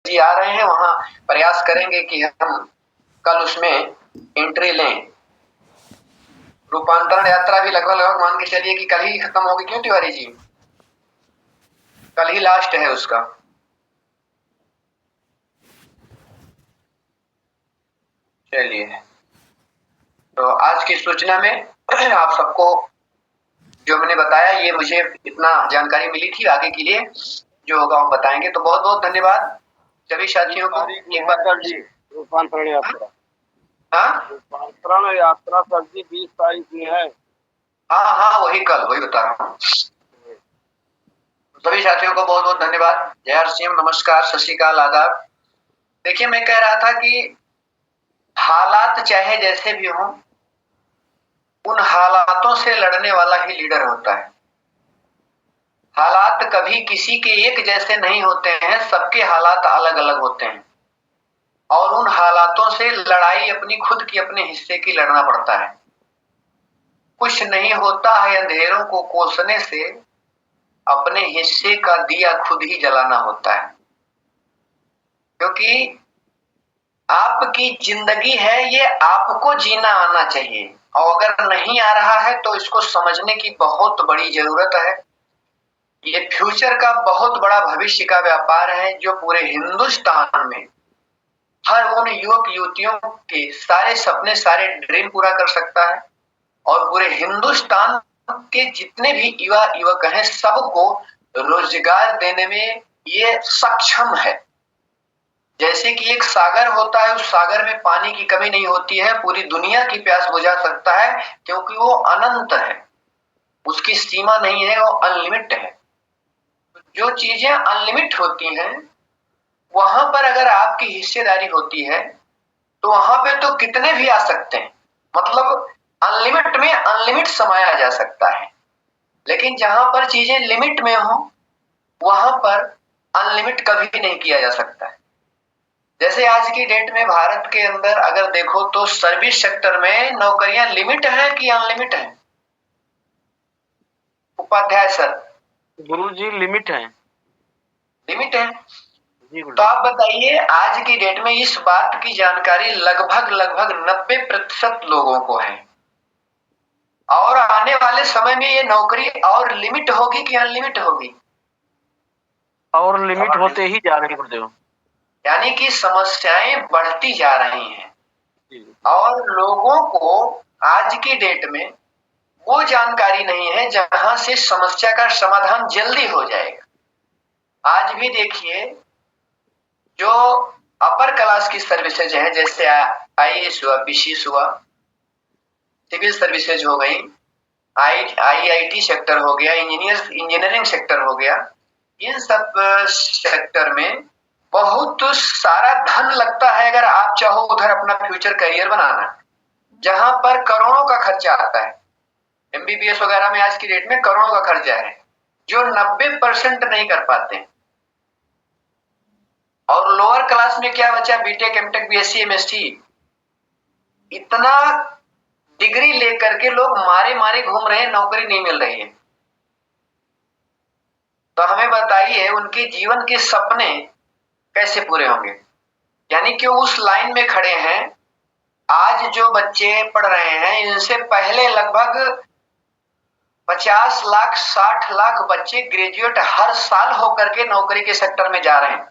जी आ रहे हैं, वहां प्रयास करेंगे कि हम कल उसमें एंट्री लें। रूपांतरण यात्रा भी लगभग मान के चलिए कि कल ही खत्म होगी, क्यों तिवारी जी? कल ही लास्ट है उसका। चलिए, तो आज की सूचना में आप सबको जो मैंने बताया, ये मुझे इतना जानकारी मिली थी। आगे के लिए जो होगा हम बताएंगे। तो बहुत बहुत धन्यवाद सभी साथियों को एक बार जी। रूपांतरण यात्रा, हाँ रूपांतरण यात्रा सर जी 20 तारीख में है। हाँ हाँ, वही कल, वही बता रहा हूँ। सभी साथियों को बहुत बहुत धन्यवाद। जय हर सिंह, नमस्कार, सत श्री अकाल, आदाब। देखिए, मैं कह रहा था कि हालात चाहे जैसे भी हों, उन हालातों से लड़ने वाला ही लीडर होता है। हालात कभी किसी के एक जैसे नहीं होते हैं, सबके हालात अलग अलग होते हैं और उन हालातों से लड़ाई अपनी खुद की अपने हिस्से की लड़ना पड़ता है। कुछ नहीं होता है अंधेरों को कोसने से, अपने हिस्से का दिया खुद ही जलाना होता है। क्योंकि आपकी जिंदगी है, ये आपको जीना आना चाहिए, और अगर नहीं आ रहा है तो इसको समझने की बहुत बड़ी जरूरत है। ये फ्यूचर का बहुत बड़ा भविष्य का व्यापार है, जो पूरे हिंदुस्तान में हर उन युवक युवतियों के सारे सपने, सारे ड्रीम पूरा कर सकता है और पूरे हिंदुस्तान के जितने भी युवा युवक हैं, सबको रोजगार देने में ये सक्षम है। जैसे कि एक सागर होता है, उस सागर में पानी की कमी नहीं होती है, पूरी दुनिया की प्यास बुझा सकता है, क्योंकि वो अनंत है, उसकी सीमा नहीं है, वो अनलिमिट है। जो चीजें अनलिमिट होती हैं, वहां पर अगर आपकी हिस्सेदारी होती है तो वहां पे तो कितने भी आ सकते हैं, मतलब अनलिमिट में अनलिमिट समाया जा सकता है। लेकिन जहां पर चीजें लिमिट में हो, वहां पर अनलिमिट कभी नहीं किया जा सकता है। जैसे आज की डेट में भारत के अंदर अगर देखो तो सर्विस सेक्टर में नौकरियां लिमिट है कि अनलिमिट है? उपाध्याय सर। गुरु जी लिमिट है। लिमिट है। जी तो आप बताइए, आज की डेट में इस बात की जानकारी लगभग लगभग 90% लोगों को है, और आने वाले समय में ये नौकरी और लिमिट होगी कि अनलिमिट होगी? और लिमिट होते ही जा रही गुरुदेव। यानी कि समस्याएं बढ़ती जा रही हैं और लोगों को आज की डेट में वो जानकारी नहीं है जहां से समस्या का समाधान जल्दी हो जाएगा। आज भी देखिए, जो अपर क्लास की सर्विसेज है, जैसे आईएएस हुआ, बीसीएस हुआ, सिविल सर्विसेज हो गई, आईआईटी सेक्टर हो गया, इंजीनियरिंग सेक्टर हो गया, इन सब सेक्टर में बहुत सारा धन लगता है अगर आप चाहो उधर अपना फ्यूचर करियर बनाना, जहां पर करोड़ों का खर्चा आता है। एमबीबीएस वगैरह में आज की डेट में करोड़ों का खर्चा है, जो 90% नहीं कर पाते। और लोअर क्लास में क्या बचा? बीटेक, एमटेक, बीएससी, एमएससी, इतना डिग्री लेकर के लोग मारे मारे घूम रहे हैं, नौकरी नहीं मिल रही है। तो हमें बताइए, उनके जीवन के सपने कैसे पूरे होंगे? यानी कि उस लाइन में खड़े हैं। आज जो बच्चे पढ़ रहे हैं, इनसे पहले लगभग 50 लाख 60 लाख बच्चे ग्रेजुएट हर साल होकर के नौकरी के सेक्टर में जा रहे हैं।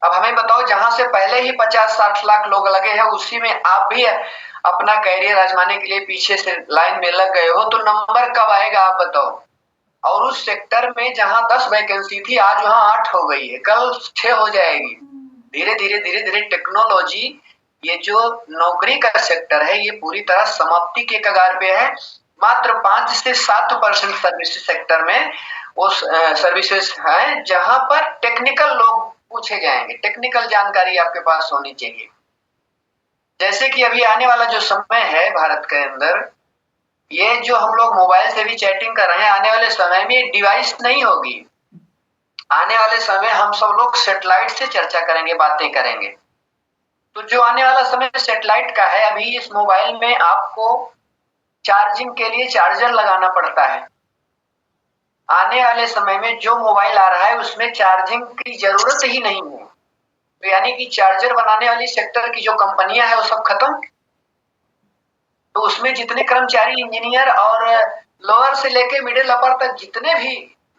अब हमें बताओ, जहां से पहले ही 50-60 लाख लोग लगे हैं, उसी में आप भी अपना कैरियर आजमाने के लिए पीछे से लाइन में लग गए हो, तो नंबर कब आएगा आप बताओ? और उस सेक्टर में जहां 10 वैकेंसी थी, आज वहां 8 हो गई है, कल 6 हो जाएगी। धीरे धीरे धीरे धीरे टेक्नोलॉजी, ये जो नौकरी का सेक्टर है, ये पूरी तरह समाप्ति के कगार पे है। मात्र 5 से 7% सर्विस सेक्टर में वो सर्विसेज है जहां पर टेक्निकल लोग पूछे जाएंगे, टेक्निकल जानकारी आपके पास होनी चाहिए। जैसे कि अभी आने वाला जो समय है भारत के अंदर, ये जो हम लोग मोबाइल से भी चैटिंग कर रहे हैं, आने वाले समय में ये डिवाइस नहीं होगी। आने वाले समय हम सब लोग सैटेलाइट से चर्चा करेंगे, बातें करेंगे। तो जो आने वाला समय सैटेलाइट का है, अभी इस मोबाइल में आपको चार्जिंग के लिए चार्जर लगाना पड़ता है। आने वाले समय में जो मोबाइल आ रहा है उसमें चार्जिंग की जरूरत ही नहीं है। तो यानी कि चार्जर बनाने वाली सेक्टर की जो कंपनियां हैं वो सब खत्म। तो उसमें जितने कर्मचारी, इंजीनियर और लोअर से लेके मिडिल अपर तक जितने भी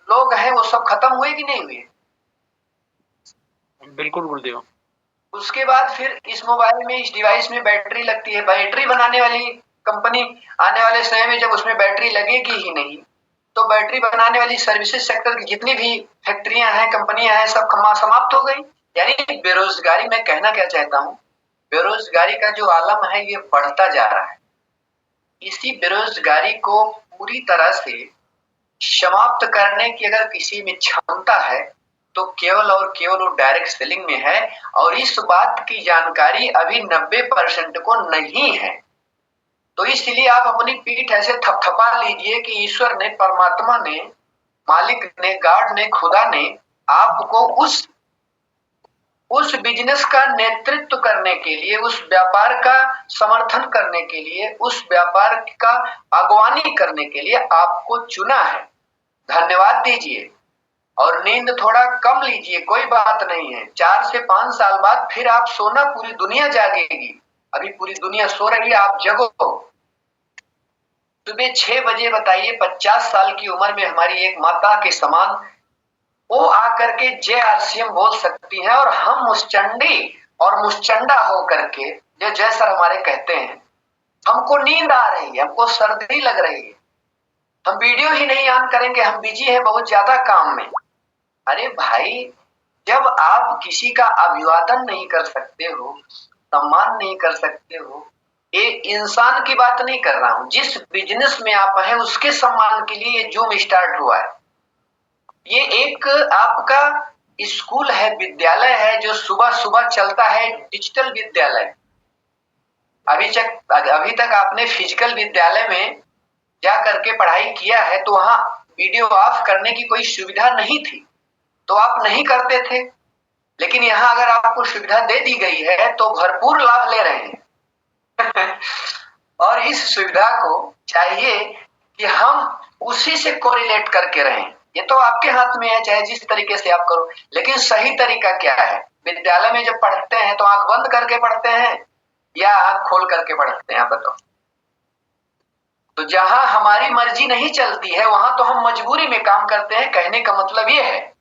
लोग हैं वो सब खत्म हुए कि नहीं हुए? बिल्कुल गुरुदेव। उसके बाद फिर इस मोबाइल में, इस डिवाइस में बैटरी लगती है। बैटरी बनाने वाली कंपनी आने वाले समय में जब उसमें बैटरी लगेगी ही नहीं, तो बैटरी बनाने वाली सर्विसेज सेक्टर की जितनी भी फैक्ट्रियां हैं, कंपनियां हैं, सब समाप्त हो गई। यानी बेरोजगारी, मैं कहना क्या चाहता हूँ, बेरोजगारी का जो आलम है ये बढ़ता जा रहा है। इसी बेरोजगारी को पूरी तरह से समाप्त करने की अगर किसी में क्षमता है तो केवल और केवल वो डायरेक्ट सेलिंग में है। और इस बात की जानकारी अभी 90% को नहीं है। तो इसलिए आप अपनी पीठ ऐसे थपथपा लीजिए कि ईश्वर ने, परमात्मा ने, मालिक ने, गॉड ने, खुदा ने आपको उस बिजनेस का नेतृत्व करने के लिए, उस व्यापार का समर्थन करने के लिए, उस व्यापार का अगवानी करने के लिए आपको चुना है। धन्यवाद दीजिए और नींद थोड़ा कम लीजिए, कोई बात नहीं है। 4 से 5 साल बाद फिर आप सोना, पूरी दुनिया जागेगी। अभी पूरी दुनिया सो रही है, आप जगो। सुबह 6 बजे बताइए, 50 साल की उम्र में हमारी एक माता के समान वो आकर के जय आरसीएम बोल सकती हैं और हम मुस्चंडी और मुस्चंडा हो करके, जो जय सर हमारे कहते हैं, हमको नींद आ रही है, हमको सर्दी लग रही है, हम वीडियो ही नहीं ऑन करेंगे, हम बिजी हैं बहुत ज्यादा काम में। अरे भाई, जब आप किसी का अभिवादन नहीं कर सकते हो, सम्मान नहीं कर सकते हो, एक इंसान की बात नहीं कर रहा हूं, जिस बिजनेस में आप हैं उसके सम्मान के लिए ये जूम स्टार्ट हुआ है। ये एक आपका स्कूल है, विद्यालय है, जो सुबह सुबह चलता है, डिजिटल विद्यालय। अभी तक आपने फिजिकल विद्यालय में जा करके पढ़ाई किया है तो वहां वीडियो ऑफ करने की कोई सुविधा नहीं थी, तो आप नहीं करते थे। लेकिन यहाँ अगर आपको सुविधा दे दी गई है तो भरपूर लाभ ले रहे हैं। और इस सुविधा को चाहिए कि हम उसी से कोरिलेट करके रहें। ये तो आपके हाथ में है, चाहे जिस तरीके से आप करो। लेकिन सही तरीका क्या है? विद्यालय में जब पढ़ते हैं तो आंख बंद करके पढ़ते हैं या आंख खोल करके पढ़ते हैं, आप बताओ। तो जहां हमारी मर्जी नहीं चलती है वहां तो हम मजबूरी में काम करते हैं, कहने का मतलब ये है।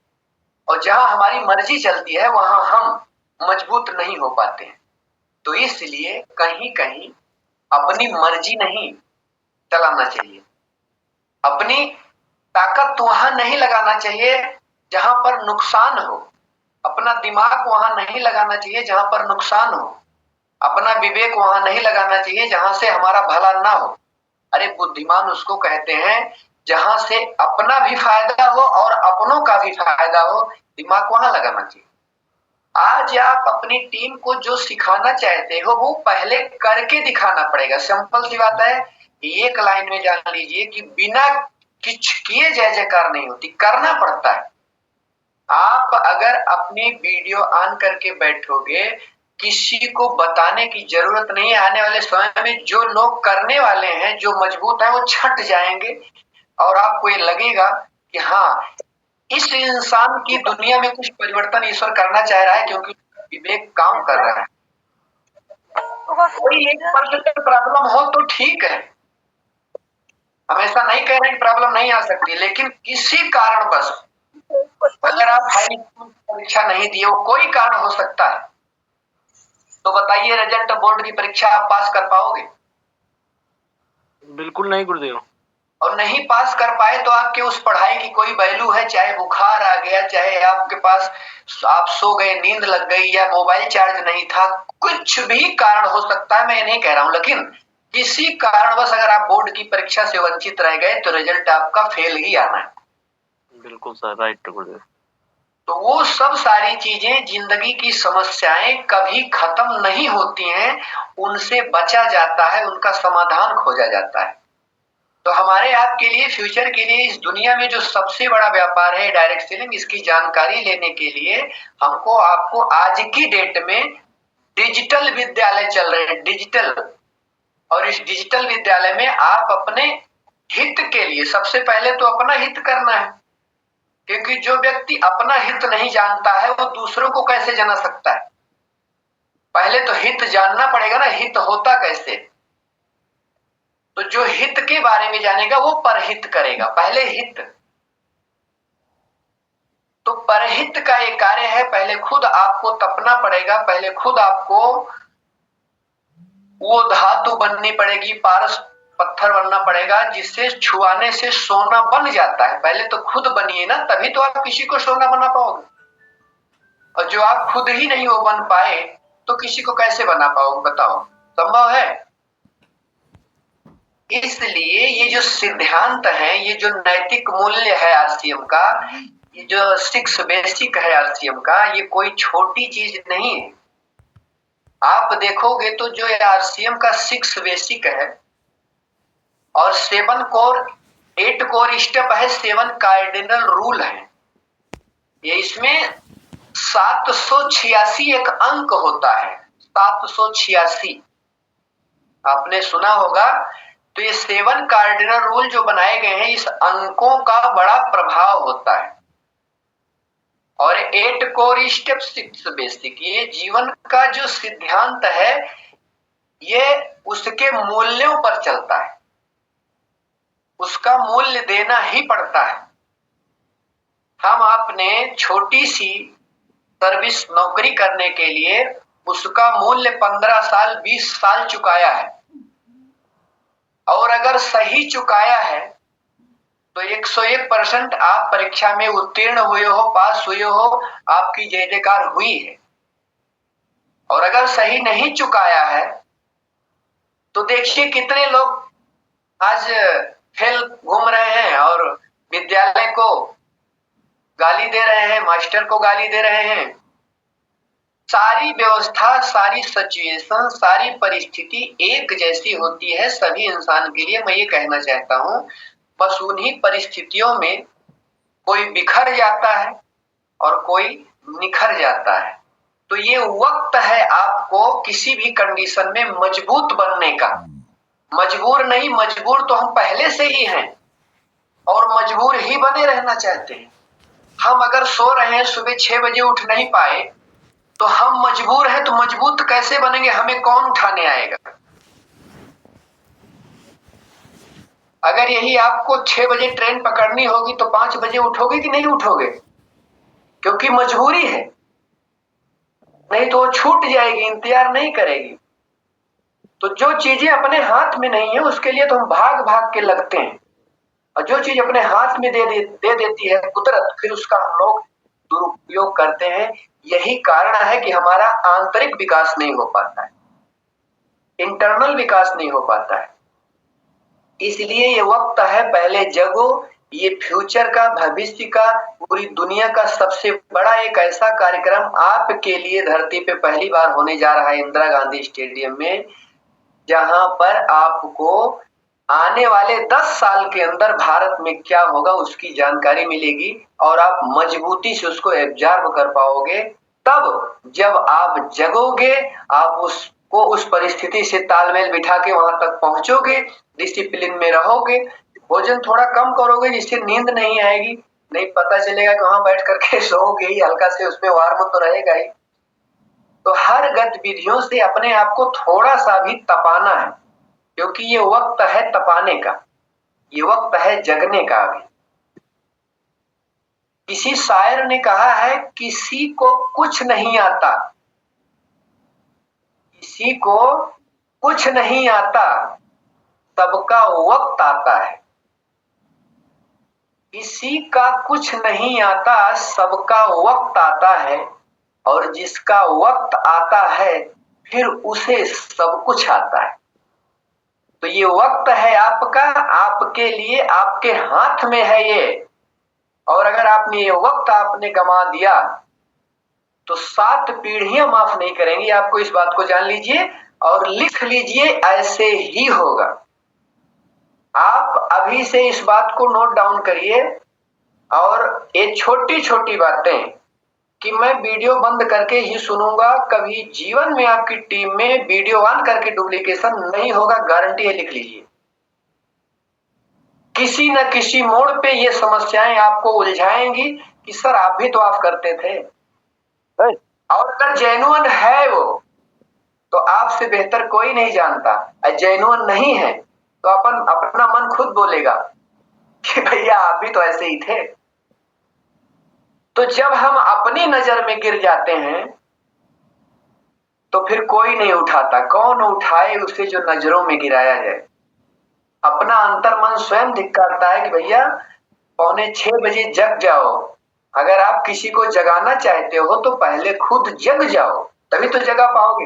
और जहां हमारी मर्जी चलती है वहां हम मजबूत नहीं हो पाते हैं। तो इसलिए कहीं कहीं अपनी मर्जी नहीं चलाना चाहिए, अपनी ताकत वहां नहीं लगाना चाहिए जहां पर नुकसान हो, अपना दिमाग वहां नहीं लगाना चाहिए जहां पर नुकसान हो, अपना विवेक वहां नहीं लगाना चाहिए जहां से हमारा भला ना हो। अरे बुद्धिमान उसको कहते हैं जहां से अपना भी फायदा हो और अपनों का भी फायदा हो, दिमाग वहां लगाना चाहिए। आज आप अपनी टीम को जो सिखाना चाहते हो वो पहले करके दिखाना पड़ेगा। सिंपल सी बात है, एक लाइन में जान लीजिए कि बिना कुछ किए जय जयकार नहीं होती, करना पड़ता है। आप अगर अपनी वीडियो ऑन करके बैठोगे, किसी को बताने की जरूरत नहीं है। आने वाले समय में जो लोग करने वाले हैं, जो मजबूत है, वो छट जाएंगे और आपको ये लगेगा कि हाँ, इस इंसान की दुनिया में कुछ परिवर्तन ईश्वर करना चाह रहा है, क्योंकि विवेक काम कर रहा है। कोई एक पर्सनल प्रॉब्लम हो तो ठीक है, हम ऐसा नहीं कह रहे कि प्रॉब्लम नहीं आ सकती, लेकिन किसी कारणवश अगर आप हाई स्कूल परीक्षा नहीं दिए हो, कोई कारण हो सकता है, तो बताइए रिजल्ट बोर्ड की परीक्षा आप पास कर पाओगे? बिल्कुल नहीं गुरुदेव। और नहीं पास कर पाए तो आपके उस पढ़ाई की कोई वैल्यू है? चाहे बुखार आ गया, चाहे आपके पास आप सो गए, नींद लग गई, या मोबाइल चार्ज नहीं था, कुछ भी कारण हो सकता है, मैं नहीं कह रहा हूं, लेकिन किसी कारणवश अगर आप बोर्ड की परीक्षा से वंचित रह गए तो रिजल्ट आपका फेल ही आना है। बिल्कुल सर, राइट गुरुदेव। तो वो सब सारी चीजें, जिंदगी की समस्याएं कभी खत्म नहीं होती हैं, उनसे बचा जाता है, उनका समाधान खोजा जाता है। तो हमारे आपके लिए, फ्यूचर के लिए, इस दुनिया में जो सबसे बड़ा व्यापार है डायरेक्ट सेलिंग, इसकी जानकारी लेने के लिए हमको आपको आज की डेट में डिजिटल विद्यालय चल रहे हैं, डिजिटल। और इस डिजिटल विद्यालय में आप अपने हित के लिए सबसे पहले तो अपना हित करना है। क्योंकि जो व्यक्ति अपना हित नहीं जानता है वो दूसरों को कैसे जान सकता है। पहले तो हित जानना पड़ेगा ना, हित होता कैसे। तो जो हित के बारे में जानेगा वो परहित करेगा, पहले हित। तो परहित का एक कार्य है, पहले खुद आपको तपना पड़ेगा, पहले खुद आपको वो धातु बननी पड़ेगी, पारस पत्थर बनना पड़ेगा जिससे छुआने से सोना बन जाता है। पहले तो खुद बनिए ना, तभी तो आप किसी को सोना बना पाओगे। और जो आप खुद ही नहीं वो बन पाए तो किसी को कैसे बना पाओगे, बताओ, संभव है? इसलिए ये जो सिद्धांत है, ये जो नैतिक मूल्य है आरसीएम का, ये जो 6 बेसिक है आरसीएम का, ये कोई छोटी चीज नहीं है। आप देखोगे तो जो आरसीएम का 6 बेसिक है और 7 कोर 8 कोर स्टेप है, 7 कार्डिनल रूल है। ये इसमें 786 एक अंक होता है, 786 आपने सुना होगा। तो ये 7 कार्डिनल रूल जो बनाए गए हैं, इस अंकों का बड़ा प्रभाव होता है। और 8 कोर स्टेप 6 बेसिक, ये जीवन का जो सिद्धांत है ये उसके मूल्यों पर चलता है, उसका मूल्य देना ही पड़ता है। हम आपने छोटी सी सर्विस नौकरी करने के लिए उसका मूल्य 15 साल 20 साल चुकाया है, और अगर सही चुकाया है तो 101% आप परीक्षा में उत्तीर्ण हुए हो, पास हुए हो, आपकी जय जयकार हुई है। और अगर सही नहीं चुकाया है तो देखिए कितने लोग आज फेल घूम रहे हैं और विद्यालय को गाली दे रहे हैं, मास्टर को गाली दे रहे हैं। सारी व्यवस्था, सारी सिचुएशन, सारी परिस्थिति एक जैसी होती है सभी इंसान के लिए। मैं ये कहना चाहता हूं, बस उन्हीं परिस्थितियों में कोई बिखर जाता है और कोई निखर जाता है। तो ये वक्त है आपको किसी भी कंडीशन में मजबूत बनने का। मजबूर नहीं, मजबूर तो हम पहले से ही हैं और मजबूर ही बने रहना चाहते हैं। हम अगर सो रहे हैं, सुबह 6 बजे उठ नहीं पाए तो हम मजबूर हैं, तो मजबूत कैसे बनेंगे? हमें कौन उठाने आएगा? अगर यही आपको 6 बजे ट्रेन पकड़नी होगी तो 5 बजे उठोगे कि नहीं उठोगे? क्योंकि मजबूरी है, नहीं तो वो छूट जाएगी, इंतजार नहीं करेगी। तो जो चीजें अपने हाथ में नहीं है उसके लिए तो हम भाग भाग के लगते हैं, और जो चीज अपने हाथ में दे देती है कुदरत, फिर उसका हम लोग दुरुपयोग करते हैं। यही कारण है कि हमारा आंतरिक विकास नहीं हो पाता है, इंटरनल विकास नहीं हो पाता है। इसलिए ये वक्त है, पहले जगो। ये फ्यूचर का, भविष्य का, पूरी दुनिया का सबसे बड़ा एक ऐसा कार्यक्रम आपके लिए धरती पे पहली बार होने जा रहा है इंदिरा गांधी स्टेडियम में, जहां पर आपको आने वाले 10 साल के अंदर भारत में क्या होगा उसकी जानकारी मिलेगी और आप मजबूती से उसको एब्जॉर्ब कर पाओगे। तब जब आप जगोगे, आप उसको उस परिस्थिति से तालमेल बिठा के वहां तक पहुंचोगे, डिसिप्लिन में रहोगे, भोजन थोड़ा कम करोगे जिससे नींद नहीं आएगी, नहीं पता चलेगा कि वहां बैठ करके सोओगे ही, हल्का से उसमें वार्म तो रहेगा ही। तो हर गतिविधियों से अपने आप को थोड़ा सा भी तपाना है, क्योंकि ये वक्त है तपाने का, ये वक्त है जगने का। अभी किसी शायर ने कहा है, किसी को कुछ नहीं आता, किसी को कुछ नहीं आता, सबका वक्त आता है। किसी का कुछ नहीं आता, सबका वक्त आता है, और जिसका वक्त आता है फिर उसे सब कुछ आता है। तो ये वक्त है आपका, आपके लिए, आपके हाथ में है ये। और अगर आपने ये वक्त आपने गंवा दिया तो 7 पीढ़ियां माफ नहीं करेंगी आपको। इस बात को जान लीजिए और लिख लीजिए, ऐसे ही होगा। आप अभी से इस बात को नोट डाउन करिए। और ये छोटी छोटी बातें कि मैं वीडियो बंद करके ही सुनूंगा, कभी जीवन में आपकी टीम में वीडियो ऑन करके डुप्लीकेशन नहीं होगा, गारंटी है, लिख लीजिए। किसी न किसी मोड़ पे ये समस्याएं आपको उलझाएंगी कि सर आप भी तो आप करते थे। और अगर जेन्युइन है वो, तो आपसे बेहतर कोई नहीं जानता। जेन्युइन नहीं है तो अपना मन खुद बोलेगा कि भैया आप भी तो ऐसे ही थे। तो जब हम अपनी नजर में गिर जाते हैं तो फिर कोई नहीं उठाता। कौन उठाए उसे जो नजरों में गिराया जाए। अपना अंतर्मन स्वयं धिक्कारता है कि भैया 5:45 जग जाओ। अगर आप किसी को जगाना चाहते हो तो पहले खुद जग जाओ, तभी तो जगा पाओगे।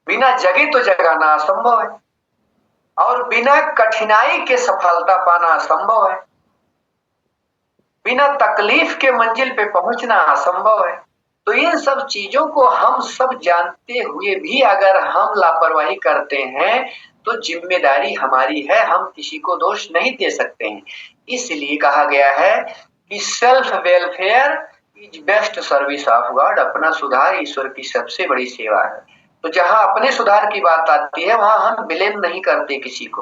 बिना जगे तो जगाना असंभव है, और बिना कठिनाई के सफलता पाना असंभव है। बिना तकलीफ के मंजिल पे पहुंचना असंभव है। तो इन सब चीजों को हम सब जानते हुए भी अगर हम लापरवाही करते हैं तो जिम्मेदारी हमारी है, हम किसी को दोष नहीं दे सकते हैं। इसलिए कहा गया है कि self welfare is best service of God. अपना सुधार ईश्वर की सबसे बड़ी सेवा है। तो जहां अपने सुधार की बात आती है वहां हम ब्लेम नहीं करते किसी को।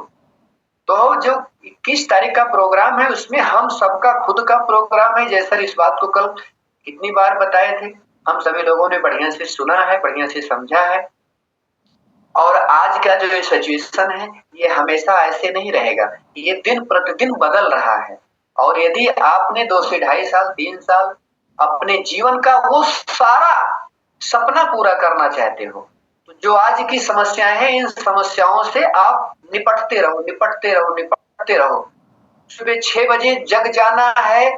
तो जो 21 तारीख का प्रोग्राम है उसमें हम सबका खुद का प्रोग्राम है। जैसा इस बात को कल कितनी बार बताए थे, हम सभी लोगों ने बढ़िया से सुना है, बढ़िया से समझा है। और आज का जो सिचुएशन है ये हमेशा ऐसे नहीं रहेगा, ये दिन प्रतिदिन बदल रहा है। और यदि आपने 2 से 2.5 साल 3 साल अपने जीवन का वो सारा सपना पूरा करना चाहते हो तो जो आज की समस्याएं हैं इन समस्याओं से आप निपटते रहो, निपटते रहो, निपटते रहो। सुबह 6 बजे जग जाना है,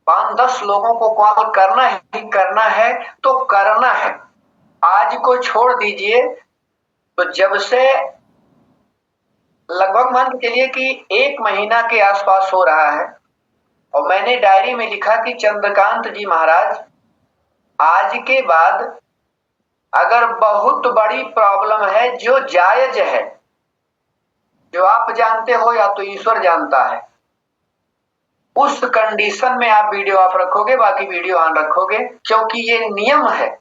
5-10 लोगों को कॉल करना ही करना है तो करना है। आज को छोड़ दीजिए। तो जब से लगभग मान के चलिए कि 1 महीना के आसपास हो रहा है और मैंने डायरी में लिखा कि चंद्रकांत जी महाराज, आज के बाद अगर बहुत बड़ी प्रॉब्लम है जो जायज है, जो आप जानते हो या तो ईश्वर जानता है, उस कंडीशन में आप वीडियो ऑफ रखोगे, बाकी वीडियो ऑन रखोगे। क्योंकि ये नियम है,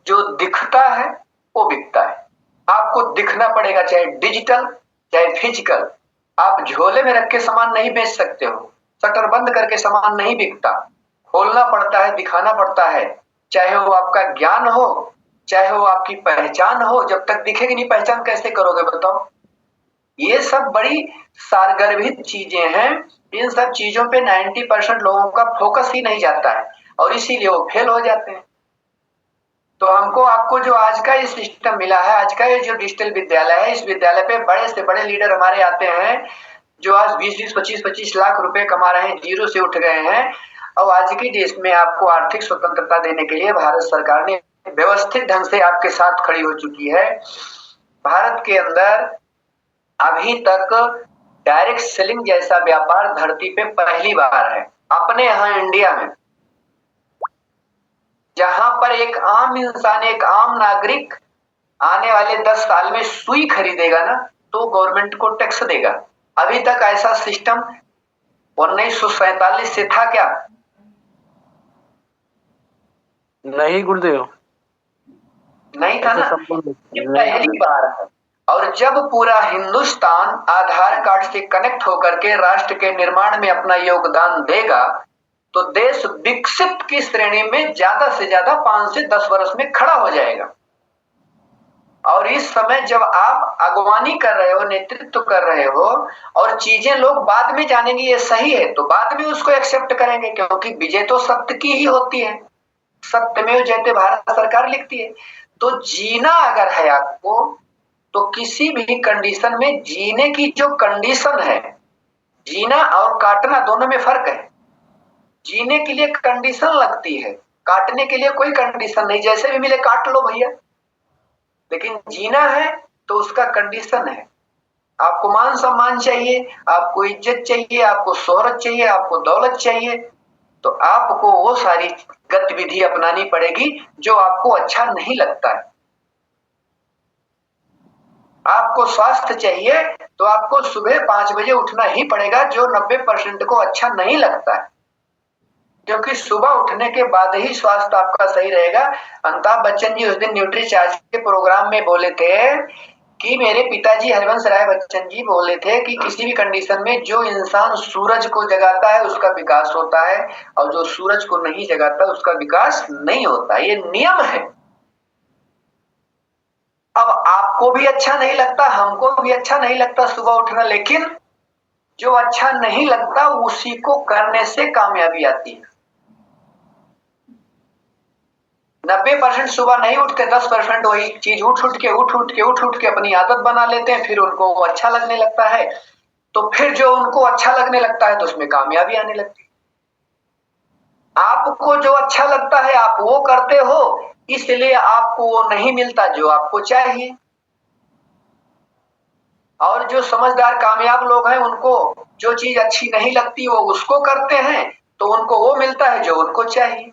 जो दिखता है वो बिकता है। आपको दिखना पड़ेगा, चाहे डिजिटल चाहे फिजिकल। आप झोले में रख के सामान नहीं बेच सकते हो, शटर बंद करके सामान नहीं बिकता। खोलना पड़ता है, दिखाना पड़ता है। चाहे वो आपका ज्ञान हो, चाहे वो आपकी पहचान हो। जब तक दिखेगी नहीं पहचान कैसे करोगे बताओ। ये सब बड़ी सारगर्भित चीजें हैं। इन सब चीजों पे 90% लोगों का फोकस ही नहीं जाता है और इसीलिए वो फेल हो जाते हैं। तो हमको आपको जो आज का ये सिस्टम मिला है, आज का ये जो डिजिटल विद्यालय है, इस विद्यालय पे बड़े से बड़े लीडर हमारे आते हैं जो आज 20-20, 25-25 लाख रुपए कमा रहे हैं, जीरो से उठ गए हैं। और आज की देश में आपको आर्थिक स्वतंत्रता देने के लिए भारत सरकार ने व्यवस्थित ढंग से आपके साथ खड़ी हो चुकी है। भारत के अंदर अभी तक डायरेक्ट सेलिंग जैसा व्यापार धरती पे पहली बार है, अपने यहाँ इंडिया में। जहां पर एक आम इंसान, एक आम नागरिक आने वाले 10 साल में सुई खरीदेगा ना तो गवर्नमेंट को टैक्स देगा। अभी तक ऐसा सिस्टम 1947 से था क्या? नहीं गुरुदेव, नहीं था ना, ये पहली बार है। और जब पूरा हिंदुस्तान आधार कार्ड से कनेक्ट होकर के राष्ट्र के निर्माण में अपना योगदान देगा तो देश विकसित की श्रेणी में ज्यादा से ज्यादा 5 से 10 वर्ष में खड़ा हो जाएगा। और इस समय जब आप अगवानी कर रहे हो, नेतृत्व कर रहे हो और चीजें लोग बाद में जानेंगे ये सही है तो बाद में उसको एक्सेप्ट करेंगे, क्योंकि विजय तो सत्य की ही होती है। सत्यमेव जयते भारत सरकार लिखती है। तो जीना अगर है आपको तो किसी भी कंडीशन में जीने की जो कंडीशन है, जीना और काटना दोनों में फर्क है। जीने के लिए कंडीशन लगती है, काटने के लिए कोई कंडीशन नहीं, जैसे भी मिले काट लो भैया। लेकिन जीना है तो उसका कंडीशन है। आपको मान सम्मान चाहिए, आपको इज्जत चाहिए, आपको शोहरत चाहिए, आपको दौलत चाहिए, तो आपको वो सारी गतिविधि अपनानी पड़ेगी जो आपको अच्छा नहीं लगता है। आपको स्वास्थ्य चाहिए तो आपको सुबह 5 बजे उठना ही पड़ेगा, जो 90% को अच्छा नहीं लगता है, क्योंकि सुबह उठने के बाद ही स्वास्थ्य आपका सही रहेगा। अमिताभ बच्चन जी उस दिन न्यूट्री चार्ज के प्रोग्राम में बोले थे कि मेरे पिताजी हरिवंश राय बच्चन जी बोले थे कि किसी भी कंडीशन में जो इंसान सूरज को जगाता है उसका विकास होता है और जो सूरज को नहीं जगाता उसका विकास नहीं होता। ये नियम है। अब आपको भी अच्छा नहीं लगता, हमको भी अच्छा नहीं लगता सुबह उठना, लेकिन जो अच्छा नहीं लगता उसी को करने से कामयाबी आती है। 90% सुबह नहीं उठते, 10% वही चीज उठ के अपनी आदत बना लेते हैं, फिर उनको वो अच्छा लगने लगता है, तो फिर जो उनको अच्छा लगने लगता है तो उसमें कामयाबी आने लगती है। आपको जो अच्छा लगता है आप वो करते हो, इसलिए आपको वो नहीं मिलता जो आपको चाहिए। और जो समझदार कामयाब लोग हैं उनको जो चीज अच्छी नहीं लगती वो उसको करते हैं, तो उनको वो मिलता है जो उनको चाहिए।